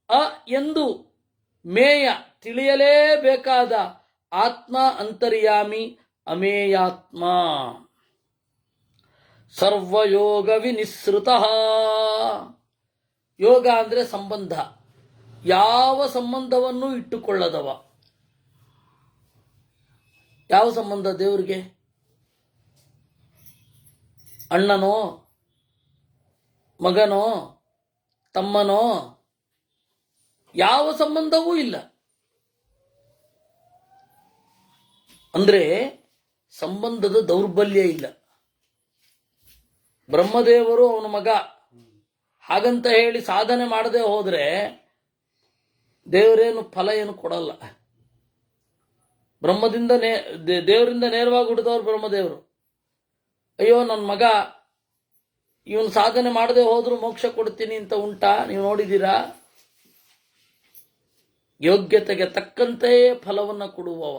ಅ ಎಂದು ಮೇಯ, ತಿಳಿಯಲೇಬೇಕಾದ ಆತ್ಮ ಅಂತರ್ಯಾಮಿ ಅಮೇಯಾತ್ಮ. ಸರ್ವಯೋಗ ವಿನಿಸೃತ. ಯೋಗ ಅಂದ್ರೆ ಸಂಬಂಧ, ಯಾವ ಸಂಬಂಧವನ್ನು ಇಟ್ಟುಕೊಳ್ಳದವ. ಯಾವ ಸಂಬಂಧ ದೇವರಿಗೆ? ಅಣ್ಣನೋ ಮಗನೋ ತಮ್ಮನೋ ಯಾವ ಸಂಬಂಧವೂ ಇಲ್ಲ. ಅಂದ್ರೆ ಸಂಬಂಧದ ದೌರ್ಬಲ್ಯ ಇಲ್ಲ. ಬ್ರಹ್ಮದೇವರು ಅವನ ಮಗ ಹಾಗಂತ ಹೇಳಿ ಸಾಧನೆ ಮಾಡದೆ ಹೋದ್ರೆ ದೇವರೇನು ಫಲ ಏನು ಕೊಡಲ್ಲ. ದೇವರಿಂದ ನೇರವಾಗಿ ಹುಟ್ಟಿದವರು ಬ್ರಹ್ಮದೇವರು. ಅಯ್ಯೋ ನನ್ನ ಮಗ ಇವನು ಸಾಧನೆ ಮಾಡದೆ ಹೋದ್ರು ಮೋಕ್ಷ ಕೊಡ್ತೀನಿ ಅಂತ ಉಂಟಾ? ನೀವು ನೋಡಿದ್ದೀರಾ? ಯೋಗ್ಯತೆಗೆ ತಕ್ಕಂತೆಯೇ ಫಲವನ್ನು ಕೊಡುವವ.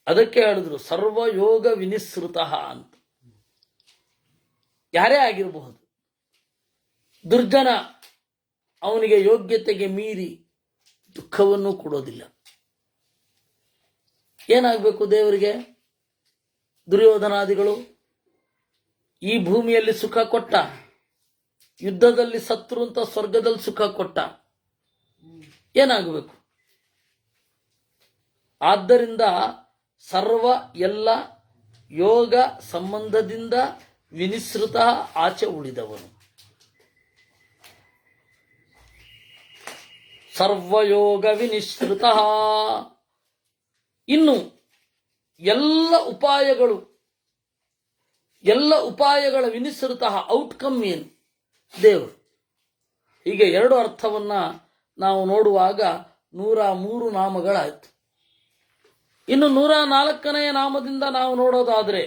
ಅದಕ್ಕೆ ಹೇಳಿದ್ರು ಸರ್ವಯೋಗ ವಿನಿಸೃತ ಅಂತ. ಯಾರೇ ಆಗಿರಬಹುದು, ದುರ್ಜನ ಅವನಿಗೆ ಯೋಗ್ಯತೆಗೆ ಮೀರಿ ದುಃಖವನ್ನು ಕೊಡೋದಿಲ್ಲ. ಏನಾಗಬೇಕು ದೇವರಿಗೆ? ದುರ್ಯೋಧನಾದಿಗಳು ಈ ಭೂಮಿಯಲ್ಲಿ ಸುಖ ಕೊಟ್ಟ, ಯುದ್ಧದಲ್ಲಿ ಸತ್ರು ಅಂತ ಸ್ವರ್ಗದಲ್ಲಿ ಸುಖ ಕೊಟ್ಟ. ಏನಾಗಬೇಕು? ಆದ್ದರಿಂದ ಸರ್ವ ಎಲ್ಲ ಯೋಗ ಸಂಬಂಧದಿಂದ ವಿನಿಸೃತ ಆಚೆ ಉಳಿದವನು. ಸರ್ವಯೋಗ ವಿನಿಸೃತ. ಇನ್ನು ಎಲ್ಲ ಉಪಾಯಗಳ ವಿನಿಸೃತ ಔಟ್ಕಮ್ ಏನು? ದೇವರು. ಹೀಗೆ ಎರಡು ಅರ್ಥವನ್ನ ನಾವು ನೋಡುವಾಗ 103 ನಾಮಗಳಾಯಿತು. ಇನ್ನು 104ನೇ ನಾಮದಿಂದ ನಾವು ನೋಡೋದಾದ್ರೆ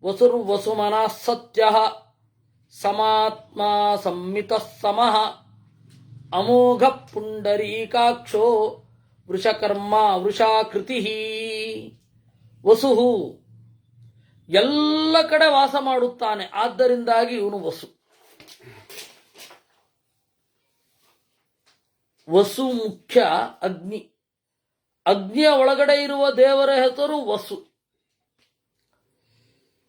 ವಸುಮನ ಸತ್ಯ ಸಮಾತ್ಮ ಸಂಮಿತ ಸಮಃ ಅಮೋಘ ಪುಂಡರೀಕಾಕ್ಷೋ ವೃಷಕರ್ಮ ವೃಷಾಕೃತಿ. ವಸುಹು ಎಲ್ಲ ಕಡೆ ವಾಸ ಮಾಡುತ್ತಾನೆ, ಆದ್ದರಿಂದಾಗಿ ಇವನು ವಸು. ವಸು ಮುಖ್ಯ ಅಗ್ನಿ. ಅಗ್ನಿಯ ಒಳಗಡೆ ಇರುವ ದೇವರ ಹೆಸರು ವಸು.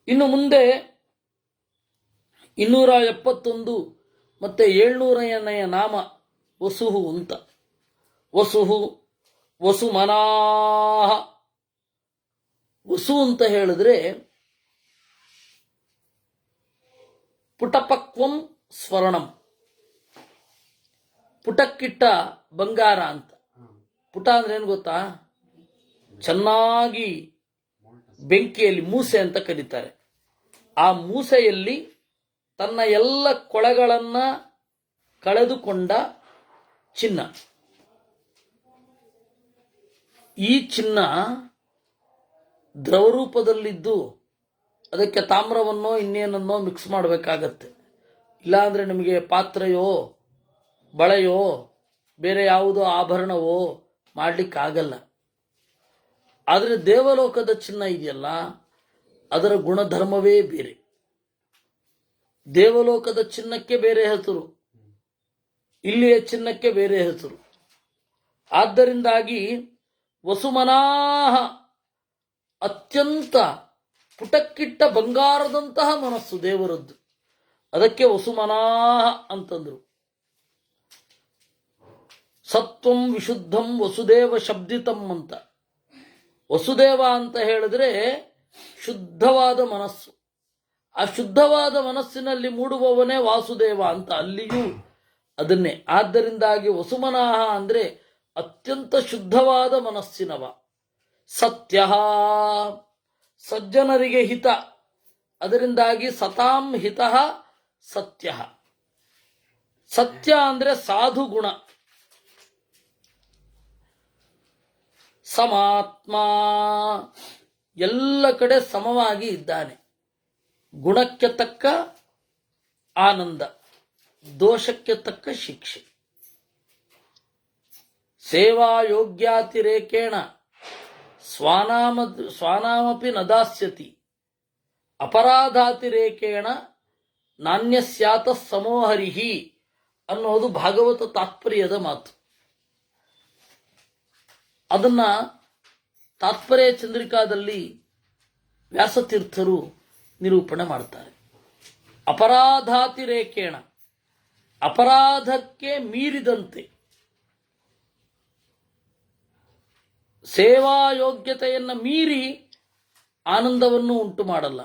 ಇನ್ನು ಮುಂದೆ 271 ಮತ್ತೆ 700ನೇ ನಾಮ ವಸುಹು ಅಂತ. ವಸುಹು ವಸುಮನಾಹ. ವಸು ಅಂತ ಹೇಳಿದ್ರೆ ಪುಟಪಕ್ವಂ ಸ್ವರ್ಣಂ, ಪುಟಕ್ಕಿಟ್ಟ ಬಂಗಾರ ಅಂತ. ಪುಟ ಅಂದ್ರೆ ಏನು ಗೊತ್ತಾ? ಚೆನ್ನಾಗಿ ಬೆಂಕಿಯಲ್ಲಿ ಮೂಸೆ ಅಂತ ಕರೀತಾರೆ. ಆ ಮೂಸೆಯಲ್ಲಿ ತನ್ನ ಎಲ್ಲ ಕೊಳೆಗಳನ್ನ ಕಳೆದುಕೊಂಡ ಚಿನ್ನ. ಈ ಚಿನ್ನ ದ್ರವರೂಪದಲ್ಲಿದ್ದು ಅದಕ್ಕೆ ತಾಮ್ರವನ್ನೋ ಇನ್ನೇನನ್ನೋ ಮಿಕ್ಸ್ ಮಾಡಬೇಕಾಗತ್ತೆ. ಇಲ್ಲಾಂದ್ರೆ ನಿಮಗೆ ಪಾತ್ರೆಯೋ ಬಳೆಯೋ ಬೇರೆ ಯಾವುದೋ ಆಭರಣವೋ ಮಾಡಲಿಕ್ಕಾಗಲ್ಲ. ಆದರೆ ದೇವಲೋಕದ ಚಿನ್ನ ಇದೆಯಲ್ಲ, ಅದರ ಗುಣಧರ್ಮವೇ ಬೇರೆ. ದೇವಲೋಕದ ಚಿನ್ನಕ್ಕೆ ಬೇರೆ ಹೆಸರು, ಇಲ್ಲಿಯ ಚಿನ್ನಕ್ಕೆ ಬೇರೆ ಹೆಸರು. ಆದ್ದರಿಂದಾಗಿ ವಸುಮನಾಹ, ಅತ್ಯಂತ ಪುಟಕ್ಕಿಟ್ಟ ಬಂಗಾರದಂತಹ ಮನಸ್ಸು ದೇವರದ್ದು. ಅದಕ್ಕೆ ವಸುಮನಾಹ ಅಂತಂದ್ರು. ಸತ್ವಂ ವಿಶುದ್ಧಂ ವಸುದೇವ ಶಬ್ದಿತಂ ಅಂತ. ವಸುದೇವ ಅಂತ ಹೇಳಿದ್ರೆ ಶುದ್ಧವಾದ ಮನಸ್ಸು. ಆ ಶುದ್ಧವಾದ ಮನಸ್ಸಿನಲ್ಲಿ ಮೂಡುವವನೇ ವಾಸುದೇವ ಅಂತ, ಅಲ್ಲಿಯೂ ಅದನ್ನೇ. ಆದ್ದರಿಂದಾಗಿ ವಸುಮನಾಹ ಅಂದ್ರೆ ಅತ್ಯಂತ ಶುದ್ಧವಾದ ಮನಸ್ಸಿನವ. ಸತ್ಯ, ಸಜ್ಜನರಿಗೆ ಹಿತ. ಅದರಿಂದಾಗಿ ಸತಾಂ ಹಿತ ಸತ್ಯ. ಸತ್ಯ ಅಂದ್ರೆ ಸಾಧು ಗುಣ. ಸಮಾತ್ಮ, ಎಲ್ಲ ಕಡೆ ಸಮವಾಗಿ ಇದ್ದಾನೆ. ಗುಣಕ್ಕೆ ತಕ್ಕ ಆನಂದ, ದೋಷಕ್ಕೆ ತಕ್ಕ ಶಿಕ್ಷೆ. ಸೇವಾ ಯೋಗ್ಯಾತಿರೇಕೇಣ ಸ್ವಾನಾಮಪಿ ನ ದಾಸ್ಯತಿ, ಅಪರಾಧಾತಿರೇಕೇಣ ನಾಣ್ಯಸ್ಯಾತ ಸಮೋಹರಿಹಿ ಅನ್ನೋದು ಭಾಗವತ ತಾತ್ಪರ್ಯದ ಮಾತು. ಅದನ್ನ ತಾತ್ಪರ್ಯ ಚಂದ್ರಿಕಾದಲ್ಲಿ ವ್ಯಾಸತೀರ್ಥರು ನಿರೂಪಣೆ ಮಾಡ್ತಾರೆ. ಅಪರಾಧಾತಿರೇಕೇಣ, ಅಪರಾಧಕ್ಕೆ ಮೀರಿದಂತೆ. ಸೇವಾ ಯೋಗ್ಯತೆಯನ್ನು ಮೀರಿ ಆನಂದವನ್ನು ಉಂಟು ಮಾಡಲ್ಲ,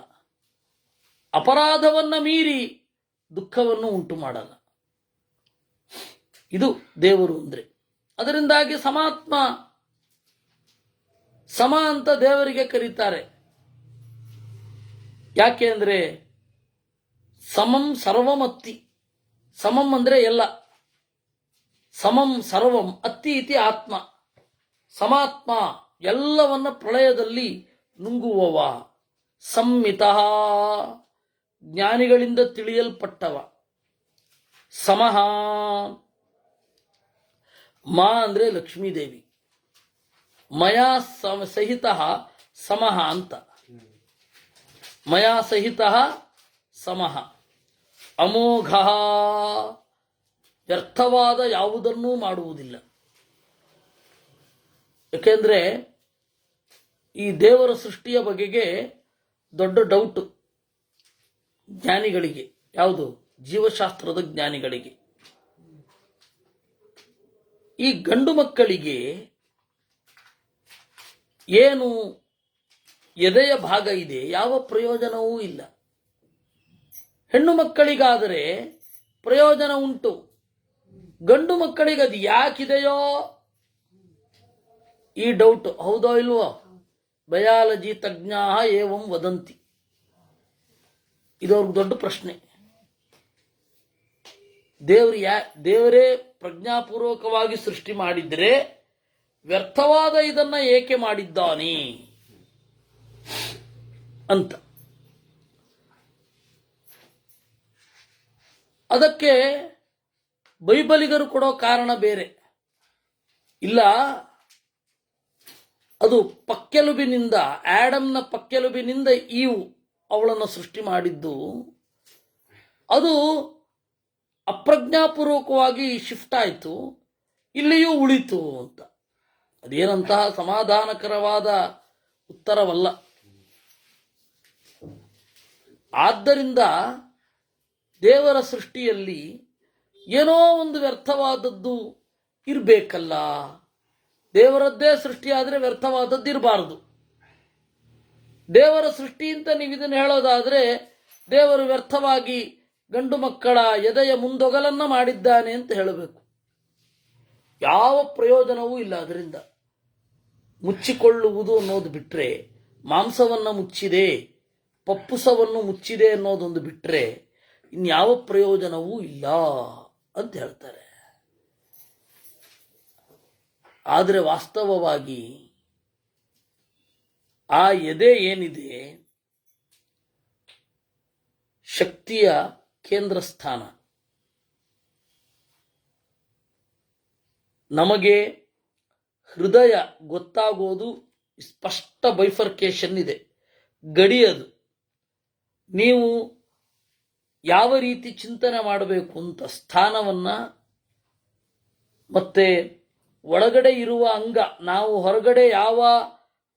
ಅಪರಾಧವನ್ನ ಮೀರಿ ದುಃಖವನ್ನು ಉಂಟು ಮಾಡಲ್ಲ. ಇದು ದೇವರು ಅಂದ್ರೆ. ಅದರಿಂದಾಗಿ ಸಮಾತ್ಮ, ಸಮ ಅಂತ ದೇವರಿಗೆ ಕರೀತಾರೆ. ಯಾಕೆ ಅಂದ್ರೆ ಸಮಂ ಸರ್ವಂ ಅತ್ತಿ. ಸಮಂ ಅಂದ್ರೆ ಎಲ್ಲ, ಸಮಂ ಸರ್ವಂ ಅತ್ತಿ ಇತಿ ಆತ್ಮ. ಸಮಾತ್ಮ ಎಲ್ಲವನ್ನ ಪ್ರಳಯದಲ್ಲಿ ನುಂಗುವವ, ಸಂಮಿತಃ ಜ್ಞಾನಿಗಳಿಂದ ತಿಳಿಯಲ್ಪಟ್ಟವ. ಸಮಃ, ಮಾ ಅಂದ್ರೆ ಲಕ್ಷ್ಮೀದೇವಿ, ಮಯಾ ಸಹಿತ ಸಮಃ ಅಂತ. ಮಯಾ ಸಹಿತ ಸಮಃ. ಅಮೋಘ, ವ್ಯರ್ಥವಾದ ಯಾವುದನ್ನೂ ಮಾಡುವುದಿಲ್ಲ. ಯಾಕೆಂದ್ರೆ ಈ ದೇವರ ಸೃಷ್ಟಿಯ ಬಗೆಗೆ ದೊಡ್ಡ ಡೌಟ್ ಜ್ಞಾನಿಗಳಿಗೆ. ಯಾವುದು? ಜೀವಶಾಸ್ತ್ರದ ಜ್ಞಾನಿಗಳಿಗೆ. ಈ ಗಂಡು ಮಕ್ಕಳಿಗೆ ಏನು ಎದೆಯ ಭಾಗ ಇದೆ, ಯಾವ ಪ್ರಯೋಜನವೂ ಇಲ್ಲ. ಹೆಣ್ಣು ಮಕ್ಕಳಿಗಾದರೆ ಪ್ರಯೋಜನ ಉಂಟು. ಗಂಡು ಮಕ್ಕಳಿಗೆ ಅದು ಯಾಕಿದೆಯೋ ಈ ಡೌಟ್. ಹೌದೋ ಇಲ್ವೋ? ಬಯಾಲಜಿ ತಜ್ಞಾ ಏವಂ ವದಂತಿ. ಇದವ್ರಿಗೆ ದೊಡ್ಡ ಪ್ರಶ್ನೆ. ದೇವರೇ ಪ್ರಜ್ಞಾಪೂರ್ವಕವಾಗಿ ಸೃಷ್ಟಿ ಮಾಡಿದ್ರೆ ವ್ಯರ್ಥವಾದ ಇದನ್ನ ಏಕೆ ಮಾಡಿದ್ದಾನೆ ಅಂತ. ಅದಕ್ಕೆ ಬೈಬಲಿಗರು ಕೊಡೋ ಕಾರಣ ಬೇರೆ. ಇಲ್ಲ, ಅದು ಪಕ್ಕೆಲುಬಿನಿಂದ, ಆಡಮ್ನ ಪಕ್ಕೆಲುಬಿನಿಂದ ಈವು ಅವಳನ್ನು ಸೃಷ್ಟಿ ಮಾಡಿದ್ದು, ಅದು ಅಪ್ರಜ್ಞಾಪೂರ್ವಕವಾಗಿ ಶಿಫ್ಟ್ ಆಯಿತು, ಇಲ್ಲಿಯೂ ಉಳಿತು ಅಂತ. ಅದೇನಂತಹ ಸಮಾಧಾನಕರವಾದ ಉತ್ತರವಲ್ಲ. ಆದ್ದರಿಂದ ದೇವರ ಸೃಷ್ಟಿಯಲ್ಲಿ ಏನೋ ಒಂದು ವ್ಯರ್ಥವಾದದ್ದು ಇರಬೇಕಲ್ಲ. ದೇವರದ್ದೇ ಸೃಷ್ಟಿಯಾದರೆ ವ್ಯರ್ಥವಾದದ್ದು ಇರಬಾರದು. ದೇವರ ಸೃಷ್ಟಿ ಅಂತ ನೀವು ಇದನ್ನು ಹೇಳೋದಾದ್ರೆ ದೇವರು ವ್ಯರ್ಥವಾಗಿ ಗಂಡು ಮಕ್ಕಳ ಎದೆಯ ಮುಂದೊಗಲನ್ನ ಮಾಡಿದ್ದಾನೆ ಅಂತ ಹೇಳಬೇಕು. ಯಾವ ಪ್ರಯೋಜನವೂ ಇಲ್ಲ ಅದರಿಂದ. ಮುಚ್ಚಿಕೊಳ್ಳುವುದು ಅನ್ನೋದು ಬಿಟ್ರೆ, ಮಾಂಸವನ್ನು ಮುಚ್ಚಿದೆ, ಪಪ್ಪುಸವನ್ನು ಮುಚ್ಚಿದೆ ಅನ್ನೋದೊಂದು ಬಿಟ್ರೆ ಇನ್ಯಾವ ಪ್ರಯೋಜನವೂ ಇಲ್ಲ ಅಂತ ಹೇಳ್ತಾರೆ. ಆದರೆ ವಾಸ್ತವವಾಗಿ ಆ ಎದೆ ಏನಿದೆ ಶಕ್ತಿಯ ಕೇಂದ್ರ ಸ್ಥಾನ. ನಮಗೆ ಹೃದಯ ಗೊತ್ತಾಗೋದು ಸ್ಪಷ್ಟ ಬೈಫರ್ಕೇಶನ್ ಇದೆ, ಗಡಿಯದು. ನೀವು ಯಾವ ರೀತಿ ಚಿಂತನೆ ಮಾಡಬೇಕು ಅಂತ ಸ್ಥಾನವನ್ನ, ಮತ್ತೆ ಒಳಗಡೆ ಇರುವ ಅಂಗ, ನಾವು ಹೊರಗಡೆ ಯಾವ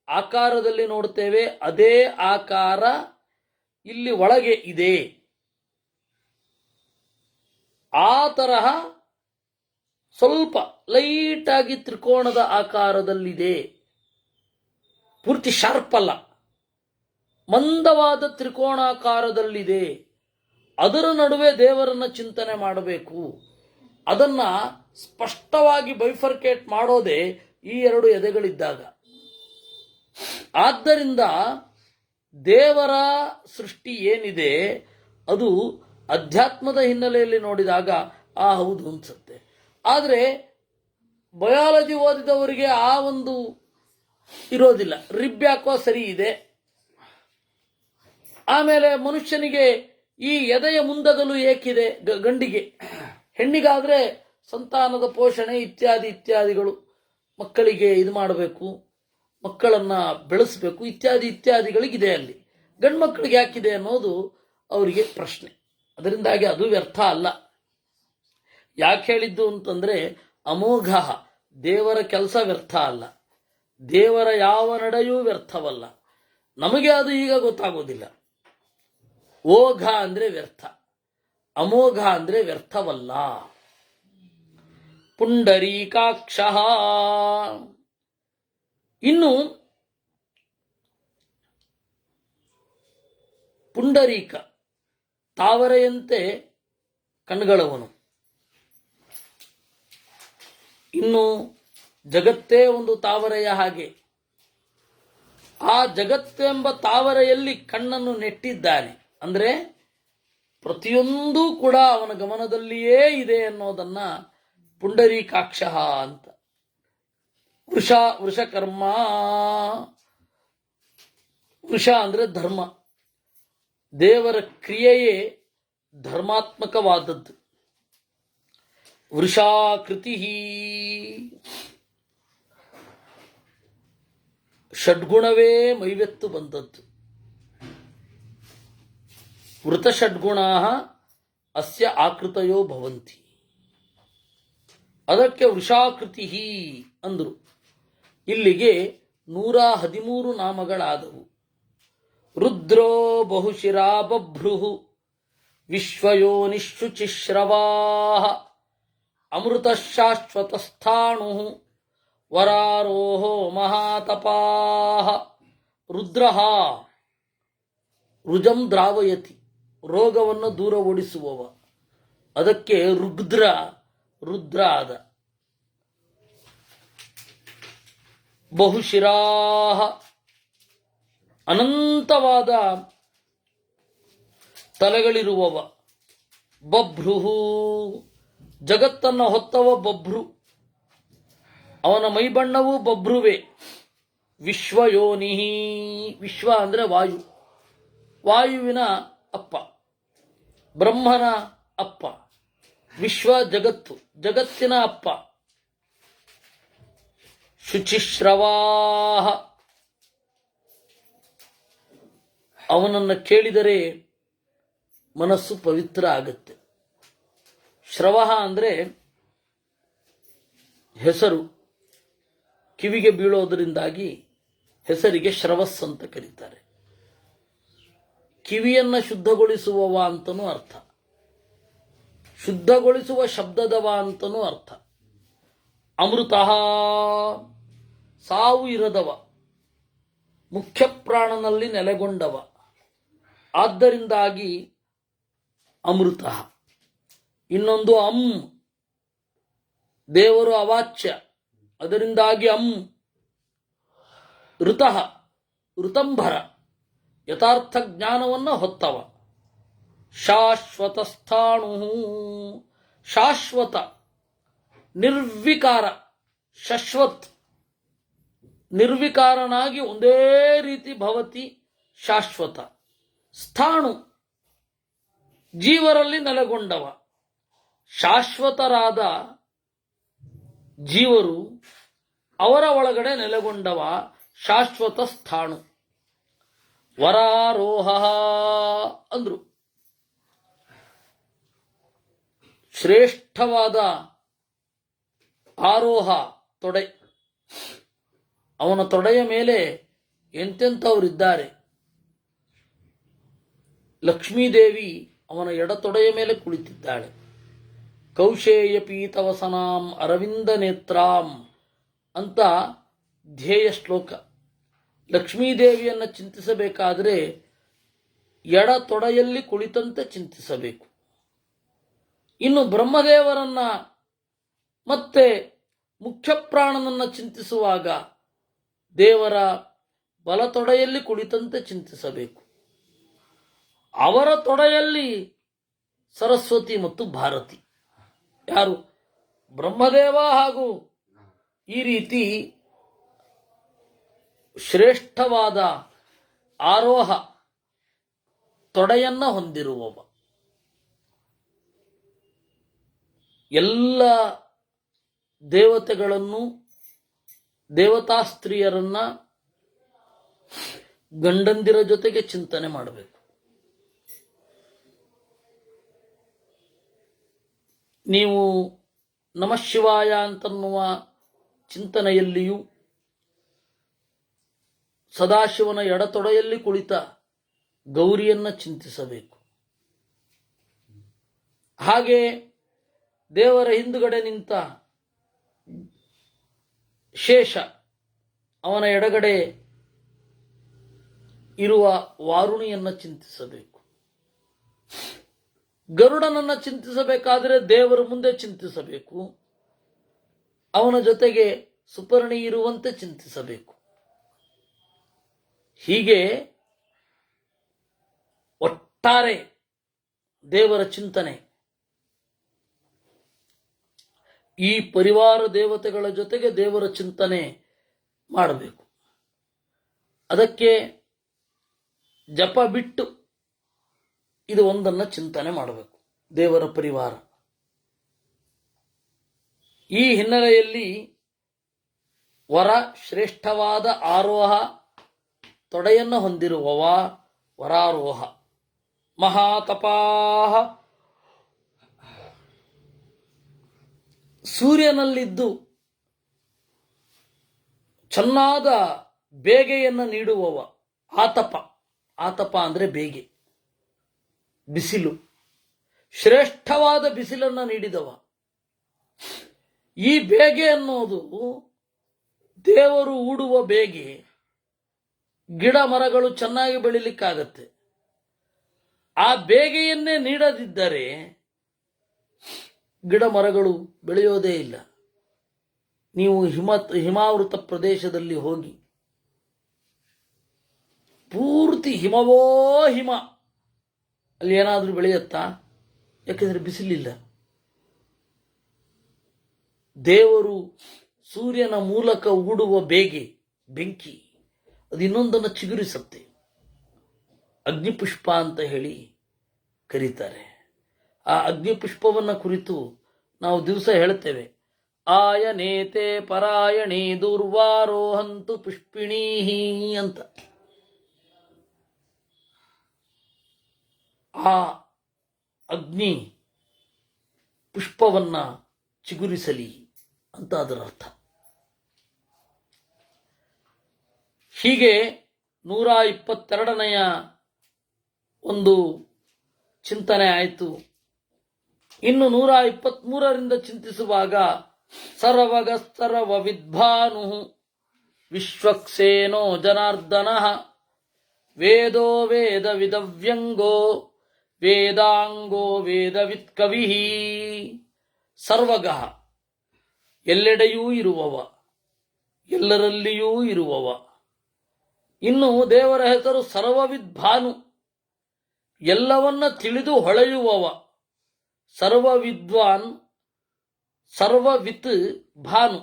ಆಕಾರದಲ್ಲಿ ನೋಡ್ತೇವೆ ಅದೇ ಆಕಾರ ಇಲ್ಲಿ ಒಳಗೆ ಇದೆ. ಆ ತರಹ ಸ್ವಲ್ಪ ಲೈಟ್ ಆಗಿ ತ್ರಿಕೋಣದ ಆಕಾರದಲ್ಲಿದೆ, ಪೂರ್ತಿ ಶಾರ್ಪ್ ಅಲ್ಲ, ಮಂದವಾದ ತ್ರಿಕೋಣಾಕಾರದಲ್ಲಿದೆ. ಅದರ ನಡುವೆ ದೇವರನ್ನ ಚಿಂತನೆ ಮಾಡಬೇಕು. ಅದನ್ನ ಸ್ಪಷ್ಟವಾಗಿ ಬೈಫರ್ಕೇಟ್ ಮಾಡೋದೇ ಈ ಎರಡು ಎದೆಗಳಿದ್ದಾಗ. ಆದ್ದರಿಂದ ದೇವರ ಸೃಷ್ಟಿ ಏನಿದೆ ಅದು ಅಧ್ಯಾತ್ಮದ ಹಿನ್ನೆಲೆಯಲ್ಲಿ ನೋಡಿದಾಗ ಹೌದು ಅನ್ಸುತ್ತೆ. ಆದರೆ ಬಯಾಲಜಿ ಓದಿದವರಿಗೆ ಆ ಒಂದು ಇರೋದಿಲ್ಲ. ರಿಬ್ ಯಾಕೋ ಸರಿ ಇದೆ. ಆಮೇಲೆ ಮನುಷ್ಯನಿಗೆ ಈ ಎದೆಯ ಮುಂದಗಲು ಏಕಿದೆ ಗಂಡಿಗೆ, ಹೆಣ್ಣಿಗಾದ್ರೆ ಸಂತಾನದ ಪೋಷಣೆ ಇತ್ಯಾದಿ ಇತ್ಯಾದಿಗಳು, ಮಕ್ಕಳಿಗೆ ಇದು ಮಾಡಬೇಕು, ಮಕ್ಕಳನ್ನ ಬೆಳೆಸಬೇಕು ಇತ್ಯಾದಿ ಇತ್ಯಾದಿಗಳಿಗಿದೆ ಅಲ್ಲಿ. ಗಂಡು ಮಕ್ಕಳಿಗೆ ಯಾಕಿದೆ ಅನ್ನೋದು ಅವರಿಗೆ ಪ್ರಶ್ನೆ. ಅದರಿಂದಾಗಿ ಅದು ವ್ಯರ್ಥ ಅಲ್ಲ. ಯಾಕೆ ಹೇಳಿದ್ದು ಅಂತಂದ್ರೆ ಅಮೋಘ, ದೇವರ ಕೆಲಸ ವ್ಯರ್ಥ ಅಲ್ಲ, ದೇವರ ಯಾವ ನಡೆಯೂ ವ್ಯರ್ಥವಲ್ಲ. ನಮಗೆ ಅದು ಈಗ ಗೊತ್ತಾಗೋದಿಲ್ಲ. ಓಘ ಅಂದ್ರೆ ವ್ಯರ್ಥ, ಅಮೋಘ ಅಂದ್ರೆ ವ್ಯರ್ಥವಲ್ಲ. ಪುಂಡರೀಕಾಕ್ಷ. ಇನ್ನು ಪುಂಡರೀಕ ತಾವರೆಯಂತೆ ಕಣ್ಗಳವನು. ಇನ್ನು ಜಗತ್ತೇ ಒಂದು ತಾವರೆಯ ಹಾಗೆ. ಆ ಜಗತ್ತೆಂಬ ತಾವರೆಯಲ್ಲಿ ಕಣ್ಣನ್ನು ನೆಟ್ಟಿದ್ದಾನೆ. ಅಂದರೆ ಪ್ರತಿಯೊಂದೂ ಕೂಡ ಅವನ ಗಮನದಲ್ಲಿಯೇ ಇದೆ ಅನ್ನೋದನ್ನ ಪುಂಡರೀಕಾಕ್ಷ ಅಂತ. ವೃಷಕರ್ಮ. ವೃಷ ಅಂದರೆ ಧರ್ಮ. ದೇವರ ಕ್ರಿಯೆಯೇ ಧರ್ಮಾತ್ಮಕವಾದದ್ದು. ವೃಷಾಕೃತಿ ಷಡ್ಗುಣವೇ ಮೈವೆತ್ತು ಬಂದದ್ದು. ವೃತಷಡ್ಗುಣ ಅಸ್ಯ ಆಕೃತಯೋ ಭವಂತಿ. ಅದಕ್ಕೆ ವೃಷಾಕೃತಿ ಅಂದರು. ಇಲ್ಲಿಗೆ 113 ನಾಮಗಳಾದವು. ರುದ್ರೋ ಬಹುಶಿರಾ ಬಭ್ರುಃ ವಿಶ್ವಯೋನಿಶುಚಿಶ್ರವಾ ಅಮೃತ ಶಾಶ್ವತಸ್ಥಾಣು ವರಾರೋಹೋ ಮಹಾತಪಾ. ರುದ್ರಃ ರುಜಂ ದ್ರಾವಯತಿ, ರೋಗವನ್ನು ದೂರ ಓಡಿಸುವವ. ಅದಕ್ಕೆ ರುದ್ರ ಆದ. ಬಹುಶಿರಾಹ, ಅನಂತವಾದ ತಲೆಗಳಿರುವವ. ಬಭ್ರುಹು, ಜಗತ್ತನ್ನು ಹೊತ್ತವ ಬಭ್ರು. ಅವನ ಮೈಬಣ್ಣವೂ ಬಭ್ರುವೆ. ವಿಶ್ವಯೋನಿ, ವಿಶ್ವ ಅಂದರೆ ವಾಯು, ವಾಯುವಿನ ಅಪ್ಪ, ಬ್ರಹ್ಮನ ಅಪ್ಪ. ವಿಶ್ವ ಜಗತ್ತು, ಜಗತ್ತಿನ ಅಪ್ಪ. ಶುಚಿಶ್ರವಾಹ, ಅವನನ್ನು ಕೇಳಿದರೆ ಮನಸ್ಸು ಪವಿತ್ರ ಆಗುತ್ತೆ. ಶ್ರವಹ ಅಂದರೆ ಹೆಸರು, ಕಿವಿಗೆ ಬೀಳೋದರಿಂದಾಗಿ ಹೆಸರಿಗೆ ಶ್ರವಸ್ ಅಂತ ಕರೀತಾರೆ. ಕಿವಿಯನ್ನು ಶುದ್ಧಗೊಳಿಸುವವ ಅಂತನೂ ಅರ್ಥ, ಶುದ್ಧಗೊಳಿಸುವ ಶಬ್ದದವ ಅಂತನೂ ಅರ್ಥ. ಅಮೃತ, ಸಾವು ಇರದವ, ಮುಖ್ಯ ಪ್ರಾಣನಲ್ಲಿ ನೆಲೆಗೊಂಡವ. ಆದ್ದರಿಂದಾಗಿ ಅಮೃತ. ಇನ್ನೊಂದು ದೇವರು ಅವಾಚ್ಯ, ಅದರಿಂದಾಗಿ ಋತಃ, ಋತಂಭರ, ಯಥಾರ್ಥ ಜ್ಞಾನವನ್ನು ಹೊತ್ತವ. ಶಾಶ್ವತ ಸ್ಥಾಣು, ಶಾಶ್ವತ, ನಿರ್ವಿಕಾರ, ಶಶ್ವತ್, ನಿರ್ವಿಕಾರನಾಗಿ ಒಂದೇ ರೀತಿ ಭವತಿ, ಶಾಶ್ವತ. ಸ್ಥಾಣು, ಜೀವರಲ್ಲಿ ನೆಲೆಗೊಂಡವ. ಶಾಶ್ವತರಾದ ಜೀವರು ಅವರ ಒಳಗಡೆ ನೆಲೆಗೊಂಡವ, ಶಾಶ್ವತ ಸ್ಥಾಣು. ವರಾರೋಹ ಅಂದ್ರು. ಶ್ರೇಷ್ಠವಾದ ಆರೋಹ, ತೊಡೆ. ಅವನ ತೊಡೆಯ ಮೇಲೆ ಎಂತೆಂಥವರಿದ್ದಾರೆ. ಲಕ್ಷ್ಮೀದೇವಿ ಅವನ ಎಡತೊಡೆಯ ಮೇಲೆ ಕುಳಿತಿದ್ದಾಳೆ. ಕೌಶೇಯ ಪೀತವಸನಾಂ ಅರವಿಂದ ನೇತ್ರಾಂ ಅಂತ ಧ್ಯೇಯ ಶ್ಲೋಕ. ಲಕ್ಷ್ಮೀದೇವಿಯನ್ನು ಚಿಂತಿಸಬೇಕಾದರೆ ಎಡತೊಡೆಯಲ್ಲಿ ಕುಳಿತಂತೆ ಚಿಂತಿಸಬೇಕು. ಇನ್ನು ಬ್ರಹ್ಮದೇವರನ್ನ ಮತ್ತೆ ಮುಖ್ಯ ಪ್ರಾಣನನ್ನು ಚಿಂತಿಸುವಾಗ ದೇವರ ಬಲತೊಡೆಯಲ್ಲಿ ಕುಳಿತಂತೆ ಚಿಂತಿಸಬೇಕು. ಅವರ ತೊಡೆಯಲ್ಲಿ ಸರಸ್ವತಿ ಮತ್ತು ಭಾರತಿ. ಯಾರು? ಬ್ರಹ್ಮದೇವ. ಹಾಗೂ ಈ ರೀತಿ ಶ್ರೇಷ್ಠವಾದ ಆರೋಹ ತೊಡೆಯನ್ನ ಹೊಂದಿರುವವ. ಎಲ್ಲ ದೇವತೆಗಳನ್ನು, ದೇವತಾ ಸ್ತ್ರೀಯರನ್ನ ಗಂಡಂದಿರ ಜೊತೆಗೆ ಚಿಂತನೆ ಮಾಡಬೇಕು. ನೀವು ನಮಃ ಶಿವಾಯ ಅಂತನ್ನುವ ಚಿಂತನೆಯಲ್ಲಿಯೂ ಸದಾಶಿವನ ಎಡತೊಡೆಯಲ್ಲಿ ಕುಳಿತ ಗೌರಿಯನ್ನ ಚಿಂತಿಸಬೇಕು. ಹಾಗೆ ದೇವರ ಹಿಂದುಗಡೆ ನಿಂತ ಶೇಷ, ಅವನ ಎಡಗಡೆ ಇರುವ ವಾರುಣಿಯನ್ನ ಚಿಂತಿಸಬೇಕು. ಗರುಡನನ್ನು ಚಿಂತಿಸಬೇಕಾದರೆ ದೇವರ ಮುಂದೆ ಚಿಂತಿಸಬೇಕು, ಅವನ ಜೊತೆಗೆ ಸುಪರ್ಣಿ ಇರುವಂತೆ ಚಿಂತಿಸಬೇಕು. ಹೀಗೆ ಒಟ್ಟಾರೆ ದೇವರ ಚಿಂತನೆ, ಈ ಪರಿವಾರ ದೇವತೆಗಳ ಜೊತೆಗೆ ದೇವರ ಚಿಂತನೆ ಮಾಡಬೇಕು. ಅದಕ್ಕೆ ಜಪ ಬಿಟ್ಟು ಇದು ಒಂದನ್ನು ಚಿಂತನೆ ಮಾಡಬೇಕು, ದೇವರ ಪರಿವಾರ. ಈ ಹಿನ್ನೆಲೆಯಲ್ಲಿ ವರ ಶ್ರೇಷ್ಠವಾದ ಆರೋಹ, ತೊಡೆಯನ್ನು ಹೊಂದಿರುವವ ವರಾರೋಹ. ಮಹಾತಪಾಹ, ಸೂರ್ಯನಲ್ಲಿದ್ದು ಚೆನ್ನಾದ ಬೇಗೆಯನ್ನು ನೀಡುವವ ಆತಪ. ಆತಪ ಅಂದರೆ ಬೇಗೆ, ಬಿಸಿಲು. ಶ್ರೇಷ್ಠವಾದ ಬಿಸಿಲನ್ನು ನೀಡಿದವ. ಈ ಬೇಗೆ ಅನ್ನೋದು ದೇವರು ಹೂಡುವ ಬೇಗೆ. ಗಿಡ ಮರಗಳು ಚೆನ್ನಾಗಿ ಬೆಳಿಲಿಕ್ಕಾಗತ್ತೆ. ಆ ಬೇಗೆಯನ್ನೇ ನೀಡದಿದ್ದರೆ ಗಿಡ ಮರಗಳು ಬೆಳೆಯೋದೇ ಇಲ್ಲ. ನೀವು ಹಿಮಾವೃತ ಪ್ರದೇಶದಲ್ಲಿ ಹೋಗಿ, ಪೂರ್ತಿ ಹಿಮವೋ ಹಿಮ, ಅಲ್ಲಿ ಏನಾದರೂ ಬೆಳೆಯುತ್ತಾ? ಯಾಕೆಂದರೆ ಬಿಸಿಲಿಲ್ಲ. ದೇವರು ಸೂರ್ಯನ ಮೂಲಕ ಹೂಡುವ ಬೇಗೆ, ಬೆಂಕಿ, ಅದು ಇನ್ನೊಂದನ್ನು ಚಿಗುರಿಸುತ್ತೆ. ಅಗ್ನಿಪುಷ್ಪ ಅಂತ ಹೇಳಿ ಕರೀತಾರೆ. ಆ ಅಗ್ನಿಪುಷ್ಪವನ್ನು ಕುರಿತು ನಾವು ದಿವಸ ಹೇಳ್ತೇವೆ, ಆಯನೇತೆ ಪರಾಯಣಿ ದುರ್ವಾರೋಹಂತು ಪುಷ್ಪಿಣೀ ಅಂತ. ಆ ಅಗ್ನಿ ಪುಷ್ಪವನ್ನ ಚಿಗುರಿಸಲಿ ಅಂತ ಅದರ ಅರ್ಥ. ಹೀಗೆ 122ನೆಯ ಒಂದು ಚಿಂತನೆ ಆಯಿತು. ಇನ್ನು 123ರಿಂದ ಚಿಂತಿಸುವಾಗ ಸರ್ವಗ ಸರ್ವ ವಿದ್ಭಾನು ವಿಶ್ವಕ್ಸೇನೋ ಜನಾರ್ದನ ವೇದೋ ವೇದ ವಿದವ್ಯಂಗೋ ವೇದಾಂಗೋ ವೇದವಿತ್ ಕವಿ. ಸರ್ವಗ, ಎಲ್ಲೆಡೆಯೂ ಇರುವವ, ಎಲ್ಲರಲ್ಲಿಯೂ ಇರುವವ. ಇನ್ನು ದೇವರ ಹೆಸರು ಸರ್ವವಿದ್ಭಾನು, ಎಲ್ಲವನ್ನ ತಿಳಿದು ಹೊಳೆಯುವವ. ಸರ್ವವಿದ್ವಾನ್, ಸರ್ವವಿತ್ ಭಾನು.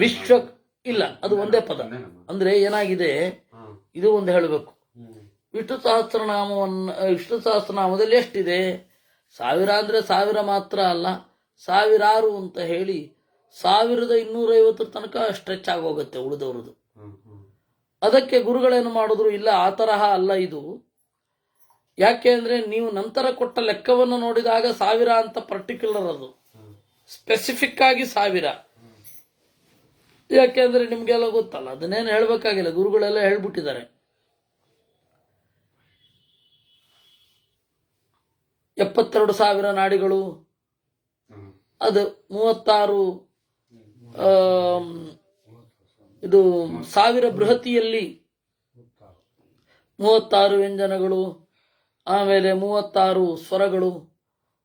ವಿಶ್ವ ಇಲ್ಲ, ಅದು ಒಂದೇ ಪದ. ಅಂದ್ರೆ ಏನಾಗಿದೆ, ಇದು ಒಂದು ಹೇಳಬೇಕು. ವಿಷ್ಣು ಸಹಸ್ರನಾಮದಲ್ಲಿ ಎಷ್ಟಿದೆ? 1000 ಅಂದ್ರೆ 1000 ಮಾತ್ರ ಅಲ್ಲ, ಸಾವಿರಾರು ಅಂತ ಹೇಳಿ 1250 ತನಕ ಸ್ಟ್ರೆಚ್ ಆಗೋಗುತ್ತೆ ಉಳಿದವ್ರದ್ದು. ಅದಕ್ಕೆ ಗುರುಗಳೇನು ಮಾಡಿದ್ರು, ಇಲ್ಲ ಆ ತರಹ ಅಲ್ಲ ಇದು. ಯಾಕೆ ಅಂದ್ರೆ ನೀವು ನಂತರ ಕೊಟ್ಟ ಲೆಕ್ಕವನ್ನು ನೋಡಿದಾಗ 1000 ಅಂತ ಪರ್ಟಿಕ್ಯುಲರ್, ಅದು ಸ್ಪೆಸಿಫಿಕ್ ಆಗಿ 1000. ಯಾಕೆಂದ್ರೆ ನಿಮ್ಗೆಲ್ಲ ಗೊತ್ತಲ್ಲ, ಅದನ್ನೇನು ಹೇಳ್ಬೇಕಾಗಿಲ್ಲ, ಗುರುಗಳೆಲ್ಲ ಹೇಳ್ಬಿಟ್ಟಿದ್ದಾರೆ. 72,000 ನಾಡಿಗಳು, ಅದು 36 ಇದು 1000 ಬೃಹತಿಯಲ್ಲಿ 36 ವ್ಯಂಜನಗಳು, ಆಮೇಲೆ 36 ಸ್ವರಗಳು,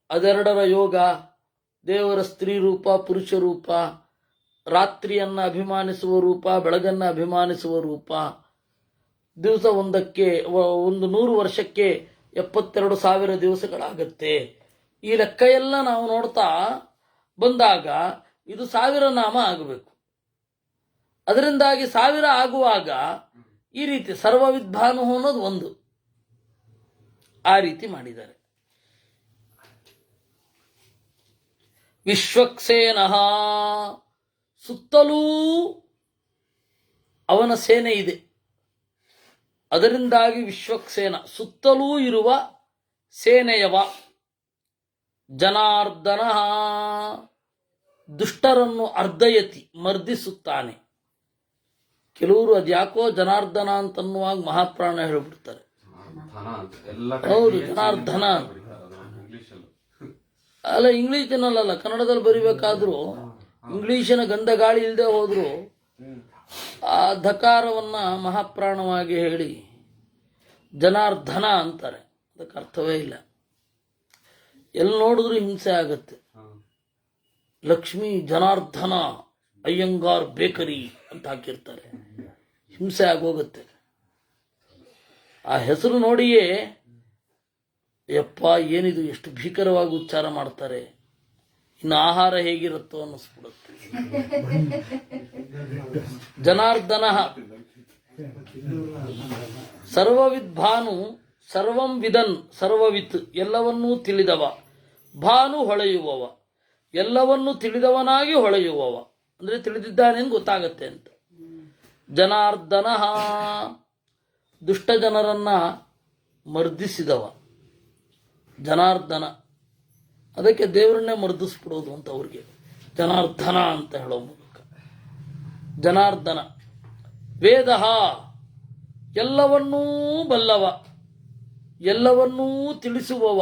ಅದೆರಡರ ಯೋಗ, ದೇವರ ಸ್ತ್ರೀ ರೂಪ ಪುರುಷ ರೂಪ, ರಾತ್ರಿಯನ್ನ ಅಭಿಮಾನಿಸುವ ರೂಪ, ಬೆಳಗನ್ನ ಅಭಿಮಾನಿಸುವ ರೂಪ. ದಿವಸ ಒಂದಕ್ಕೆ 100 ವರ್ಷಕ್ಕೆ 72,000 ದಿವಸಗಳಾಗತ್ತೆ. ಈ ಲೆಕ್ಕ ಎಲ್ಲ ನಾವು ನೋಡ್ತಾ ಬಂದಾಗ ಇದು 1000 ನಾಮ ಆಗಬೇಕು. ಅದರಿಂದಾಗಿ 1000 ಆಗುವಾಗ ಈ ರೀತಿ ಸರ್ವವಿದ್ಭಾನು ಅನ್ನೋದು ಒಂದು, ಆ ರೀತಿ ಮಾಡಿದ್ದಾರೆ. ವಿಶ್ವಕ್ಸೇನಃ, ಸುತ್ತಲೂ ಅವನ ಸೇನೆ ಇದೆ. ಅದರಿಂದಾಗಿ ವಿಶ್ವಕ್ಸೇನ, ಸುತ್ತಲೂ ಇರುವ ಸೇನೆಯವ. ಜನಾರ್ದನ, ದುಷ್ಟರನ್ನು ಅರ್ಧಯತಿ, ಮರ್ದಿಸುತ್ತಾನೆ. ಕೆಲವರು ಅದ್ಯಾಕೋ ಜನಾರ್ದನ ಅಂತನ್ನುವಾಗ ಮಹಾಪ್ರಾಣ ಹೇಳ್ಬಿಡ್ತಾರೆ. ಹೌದು, ಜನಾರ್ದನ ಅಲ್ಲ, ಇಂಗ್ಲಿಷಿನಲ್ಲ, ಕನ್ನಡದಲ್ಲಿ ಬರಿಬೇಕಾದ್ರೂ ಇಂಗ್ಲಿಶಿನ ಗಂಧ ಗಾಳಿ ಇಲ್ಲದೆ ಹೋದ್ರು ಆ ಧಕಾರವನ್ನ ಮಹಾಪ್ರಾಣವಾಗಿ ಹೇಳಿ ಜನಾರ್ದನ ಅಂತಾರೆ. ಅದಕ್ಕೆ ಅರ್ಥವೇ ಇಲ್ಲ. ಎಲ್ಲಿ ನೋಡಿದ್ರು ಹಿಂಸೆ ಆಗತ್ತೆ. ಲಕ್ಷ್ಮೀ ಜನಾರ್ದನ ಅಯ್ಯಂಗಾರ್ ಬೇಕರಿ ಅಂತ ಹಾಕಿರ್ತಾರೆ. ಹಿಂಸೆ ಆಗೋಗುತ್ತೆ. ಆ ಹೆಸರು ನೋಡಿಯೇ ಯಪ್ಪ ಏನಿದು ಎಷ್ಟು ಭೀಕರವಾಗಿ ಉಚ್ಚಾರ ಮಾಡ್ತಾರೆ, ಇನ್ನು ಆಹಾರ ಹೇಗಿರುತ್ತೋ ಅನ್ನಿಸ್ಬಿಡುತ್ತೆ. ಜನಾರ್ದನ ಸರ್ವವಿದ್ ಭಾನು ಸರ್ವಂ ವಿದನ್ ಸರ್ವವಿತ್ ಎಲ್ಲವನ್ನೂ ತಿಳಿದವ, ಭಾನು ಹೊಳೆಯುವವ, ಎಲ್ಲವನ್ನೂ ತಿಳಿದವನಾಗಿ ಹೊಳೆಯುವವ ಅಂದ್ರೆ ತಿಳಿದಿದ್ದಾನೆಂದು ಗೊತ್ತಾಗತ್ತೆ ಅಂತ. ಜನಾರ್ದನ ದುಷ್ಟ ಜನರನ್ನ ಮರ್ದಿಸಿದವ ಜನಾರ್ದನ. ಅದಕ್ಕೆ ದೇವರನ್ನೇ ಮರ್ದಿಸ್ಬಿಡೋದು ಅಂತ ಅವ್ರಿಗೆ ಜನಾರ್ದನ ಅಂತ ಹೇಳೋ ಮೂಲಕ. ಜನಾರ್ದನ ವೇದ ಎಲ್ಲವನ್ನೂ ಬಲ್ಲವ, ಎಲ್ಲವನ್ನೂ ತಿಳಿಸುವವ.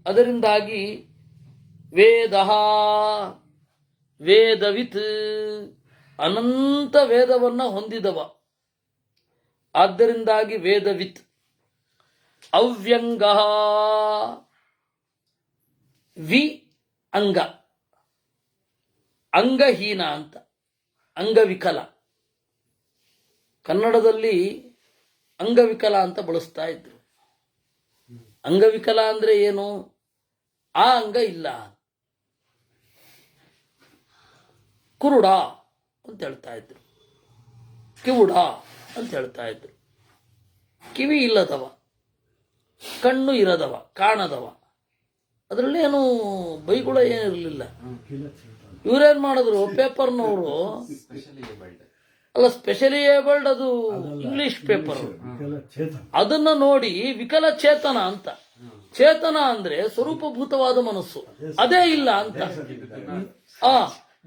ಅದರಿಂದಾಗಿ ವೇದ ವೇದವಿತ್ ಅನಂತ ವೇದವನ್ನ ಹೊಂದಿದವ. ಆದ್ದರಿಂದಾಗಿ ವೇದವಿತ್. ಅವ್ಯಂಗ ವಿ ಅಂಗ ಅಂಗಹೀನ ಅಂತ, ಅಂಗವಿಕಲ. ಕನ್ನಡದಲ್ಲಿ ಅಂಗವಿಕಲ ಅಂತ ಬಳಸ್ತಾ ಇದ್ರು. ಅಂಗವಿಕಲ ಅಂದ್ರೆ ಏನು? ಆ ಅಂಗ ಇಲ್ಲ. ಕುರುಡ ಅಂತ ಹೇಳ್ತಾ ಇದ್ರು, ಕಿವುಡ ಅಂತ ಹೇಳ್ತಾ ಇದ್ರು. ಕಿವಿ ಇಲ್ಲದವ, ಕಣ್ಣು ಇರದವ, ಕಾಣದವ. ಅದರಲ್ಲೇನು ಬೈಗುಳ ಏನಿರಲಿಲ್ಲ. ಇವರೇನ್ ಮಾಡಿದ್ರು, ಪೇಪರ್ನವರು ಅಲ್ಲ, ಸ್ಪೆಷಲಿ ಏಬಲ್ಡ್, ಅದು ಇಂಗ್ಲಿಷ್ ಪೇಪರ್. ಅದನ್ನ ನೋಡಿ ವಿಕಲಚೇತನ ಅಂತ. ಚೇತನ ಅಂದ್ರೆ ಸ್ವರೂಪಭೂತವಾದ ಮನಸ್ಸು, ಅದೇ ಇಲ್ಲ ಅಂತ.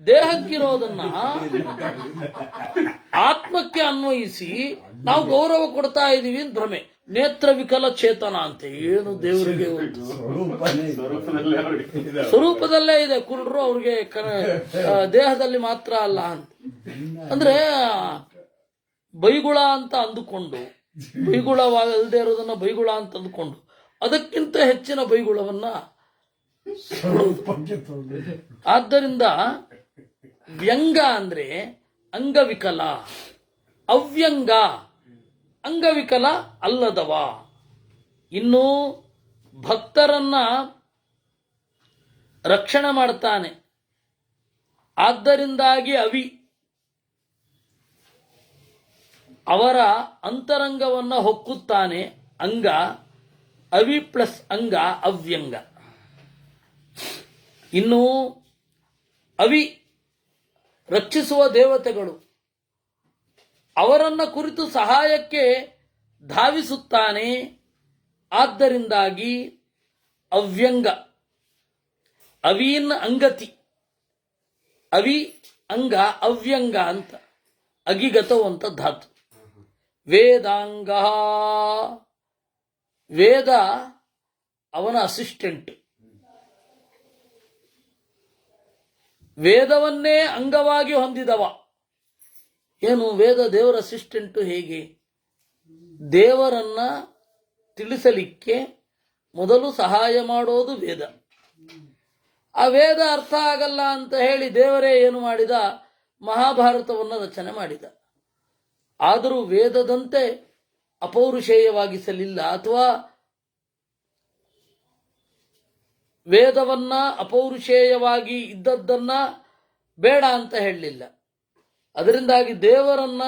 ದೇಹಕ್ಕಿರೋದನ್ನ ಆತ್ಮಕ್ಕೆ ಅನ್ವಯಿಸಿ ನಾವು ಗೌರವ ಕೊಡ್ತಾ ಇದೀವಿ ಅಂತ ಭ್ರಮೆ. ನೇತ್ರ ವಿಕಲ ಚೇತನ ಅಂತ. ಏನು ದೇವರಿಗೆ ಸ್ವರೂಪದಲ್ಲೇ ಇದೆ. ಕುರುಡರು ಅವ್ರಿಗೆ ದೇಹದಲ್ಲಿ ಮಾತ್ರ ಅಲ್ಲ ಅಂತ. ಅಂದ್ರೆ ಬೈಗುಳ ಅಂತ ಅಂದುಕೊಂಡು, ಬೈಗುಳವಾಗಲ್ದೇ ಇರೋದನ್ನ ಬೈಗುಳ ಅಂತ ಅಂದುಕೊಂಡು ಅದಕ್ಕಿಂತ ಹೆಚ್ಚಿನ ಬೈಗುಳವನ್ನ. ಆದ್ದರಿಂದ ವ್ಯಂಗ ಅಂದ್ರೆ ಅಂಗವಿಕಲ, ಅವ್ಯಂಗ ಅಂಗವಿಕಲ ಅಲ್ಲದವ. ಇನ್ನು ಭಕ್ತರನ್ನ ರಕ್ಷಣೆ ಮಾಡ್ತಾನೆ. ಆದ್ದರಿಂದಾಗಿ ಅವಿ, ಅವರ ಅಂತರಂಗವನ್ನ ಹೊಕ್ಕುತ್ತಾನೆ. ಅಂಗ ಅವಿ ಪ್ಲಸ್ ಅಂಗ ಅವ್ಯಂಗ. ಇನ್ನು ಅವಿ ರಕ್ಷಿಸುವ ದೇವತೆಗಳು, ಅವರನ್ನ ಕುರಿತು ಸಹಾಯಕ್ಕೆ ಧಾವಿಸುತ್ತಾನೆ. ಆದ್ದರಿಂದಾಗಿ ಅವ್ಯಂಗ. ಅವೀನ್ ಅಂಗತಿ, ಅವಿ ಅಂಗ ಅವ್ಯಂಗ ಅಂತ. ಅಗಿಗತವು ಅಂತ ಧಾತು. ವೇದಾಂಗ ವೇದ ಅವನ ಅಸಿಸ್ಟೆಂಟ್. ವೇದವನ್ನೇ ಅಂಗವಾಗಿ ಹೊಂದಿದವ. ಏನು ವೇದ ದೇವರ ಅಸಿಸ್ಟೆಂಟು? ಹೇಗೆ? ದೇವರನ್ನ ತಿಳಿಸಲಿಕ್ಕೆ ಮೊದಲು ಸಹಾಯ ಮಾಡೋದು ವೇದ. ಆ ವೇದ ಅರ್ಥ ಆಗಲ್ಲ ಅಂತ ಹೇಳಿ ದೇವರೇ ಏನು ಮಾಡಿದ? ಮಹಾಭಾರತವನ್ನು ರಚನೆ ಮಾಡಿದ. ಆದರೂ ವೇದದಂತೆ ಅಪೌರುಷೇಯವಾಗಿಸಲಿಲ್ಲ, ಅಥವಾ ವೇದವನ್ನ ಅಪೌರುಷೇಯವಾಗಿ ಇದ್ದದ್ದನ್ನ ಬೇಡ ಅಂತ ಹೇಳಲಿಲ್ಲ. ಅದರಿಂದಾಗಿ ದೇವರನ್ನ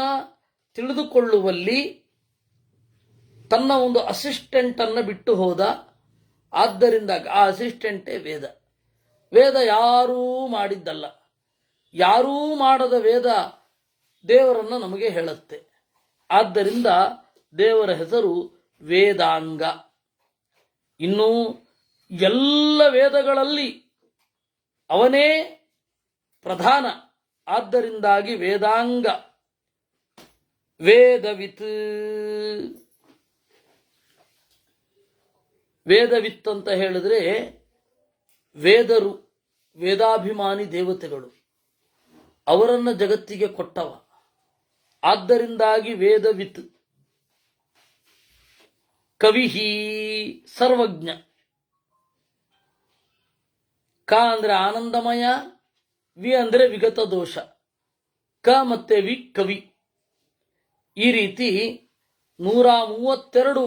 ತಿಳಿದುಕೊಳ್ಳುವಲ್ಲಿ ತನ್ನ ಒಂದು ಅಸಿಸ್ಟೆಂಟ್ ಅನ್ನ ಬಿಟ್ಟು ಹೋದ. ಆದ್ದರಿಂದ ಆ ಅಸಿಸ್ಟೆಂಟೇ ವೇದ. ವೇದ ಯಾರೂ ಮಾಡಿದ್ದಲ್ಲ. ಯಾರೂ ಮಾಡದ ವೇದ ದೇವರನ್ನ ನಮಗೆ ಹೇಳುತ್ತೆ. ಆದ್ದರಿಂದ ದೇವರ ಹೆಸರು ವೇದಾಂಗ. ಇನ್ನು ಎಲ್ಲ ವೇದಗಳಲ್ಲಿ ಅವನೇ ಪ್ರಧಾನ. ಆದ್ದರಿಂದಾಗಿ ವೇದಾಂಗ. ವೇದವಿತ್. ವೇದವಿತ್ ಅಂತ ಹೇಳಿದ್ರೆ ವೇದರು, ವೇದಾಭಿಮಾನಿ ದೇವತೆಗಳು, ಅವರನ್ನ ಜಗತ್ತಿಗೆ ಕೊಟ್ಟವ. ಆದ್ದರಿಂದಾಗಿ ವೇದವಿತ್. ಕವಿಹಿ ಸರ್ವಜ್ಞ. ಕ ಅಂದ್ರೆ ಆನಂದಮಯ, ವಿ ಅಂದ್ರೆ ವಿಗತ ದೋಷ. ಕ ಮತ್ತೆ ವಿ ಕವಿ. ಈ ರೀತಿ 132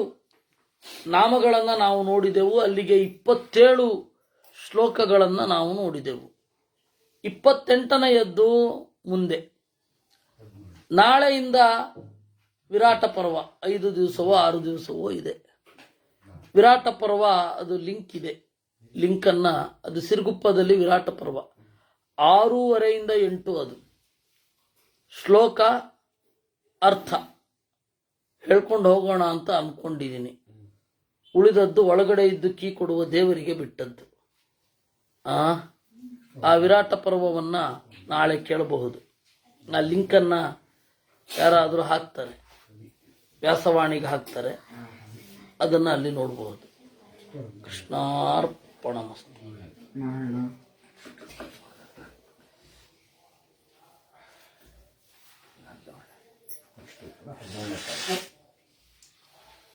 ನಾಮಗಳನ್ನು ನಾವು ನೋಡಿದೆವು. ಅಲ್ಲಿಗೆ 27 ಶ್ಲೋಕಗಳನ್ನು ನಾವು ನೋಡಿದೆವು. 28ನೆಯದ್ದು ಮುಂದೆ. ನಾಳೆಯಿಂದ ವಿರಾಟ ಪರ್ವ 5 ದಿವಸವೋ 6 ದಿವಸವೋ ಇದೆ. ವಿರಾಟ ಪರ್ವ ಅದು ಲಿಂಕ್ ಇದೆ. ಲಿಂಕನ್ನು ಅದು ಸಿರುಗುಪ್ಪದಲ್ಲಿ ವಿರಾಟ ಪರ್ವ 6:30 8 ಅದು ಶ್ಲೋಕ ಅರ್ಥ ಹೇಳ್ಕೊಂಡು ಹೋಗೋಣ ಅಂತ ಅನ್ಕೊಂಡಿದ್ದೀನಿ. ಉಳಿದದ್ದು ಒಳಗಡೆ ಇದ್ದು ಕೀ ಕೊಡುವ ದೇವರಿಗೆ ಬಿಟ್ಟದ್ದು. ಆ ವಿರಾಟ ಪರ್ವವನ್ನ ನಾಳೆ ಕೇಳಬಹುದು. ಆ ಲಿಂಕನ್ನು ಯಾರಾದರೂ ಹಾಕ್ತಾರೆ, ವ್ಯಾಸವಾಣಿಗೆ ಹಾಕ್ತಾರೆ, ಅದನ್ನು ಅಲ್ಲಿ ನೋಡಬಹುದು. ಕೃಷ್ಣಾರ್ಪಣಮಸ್ತು.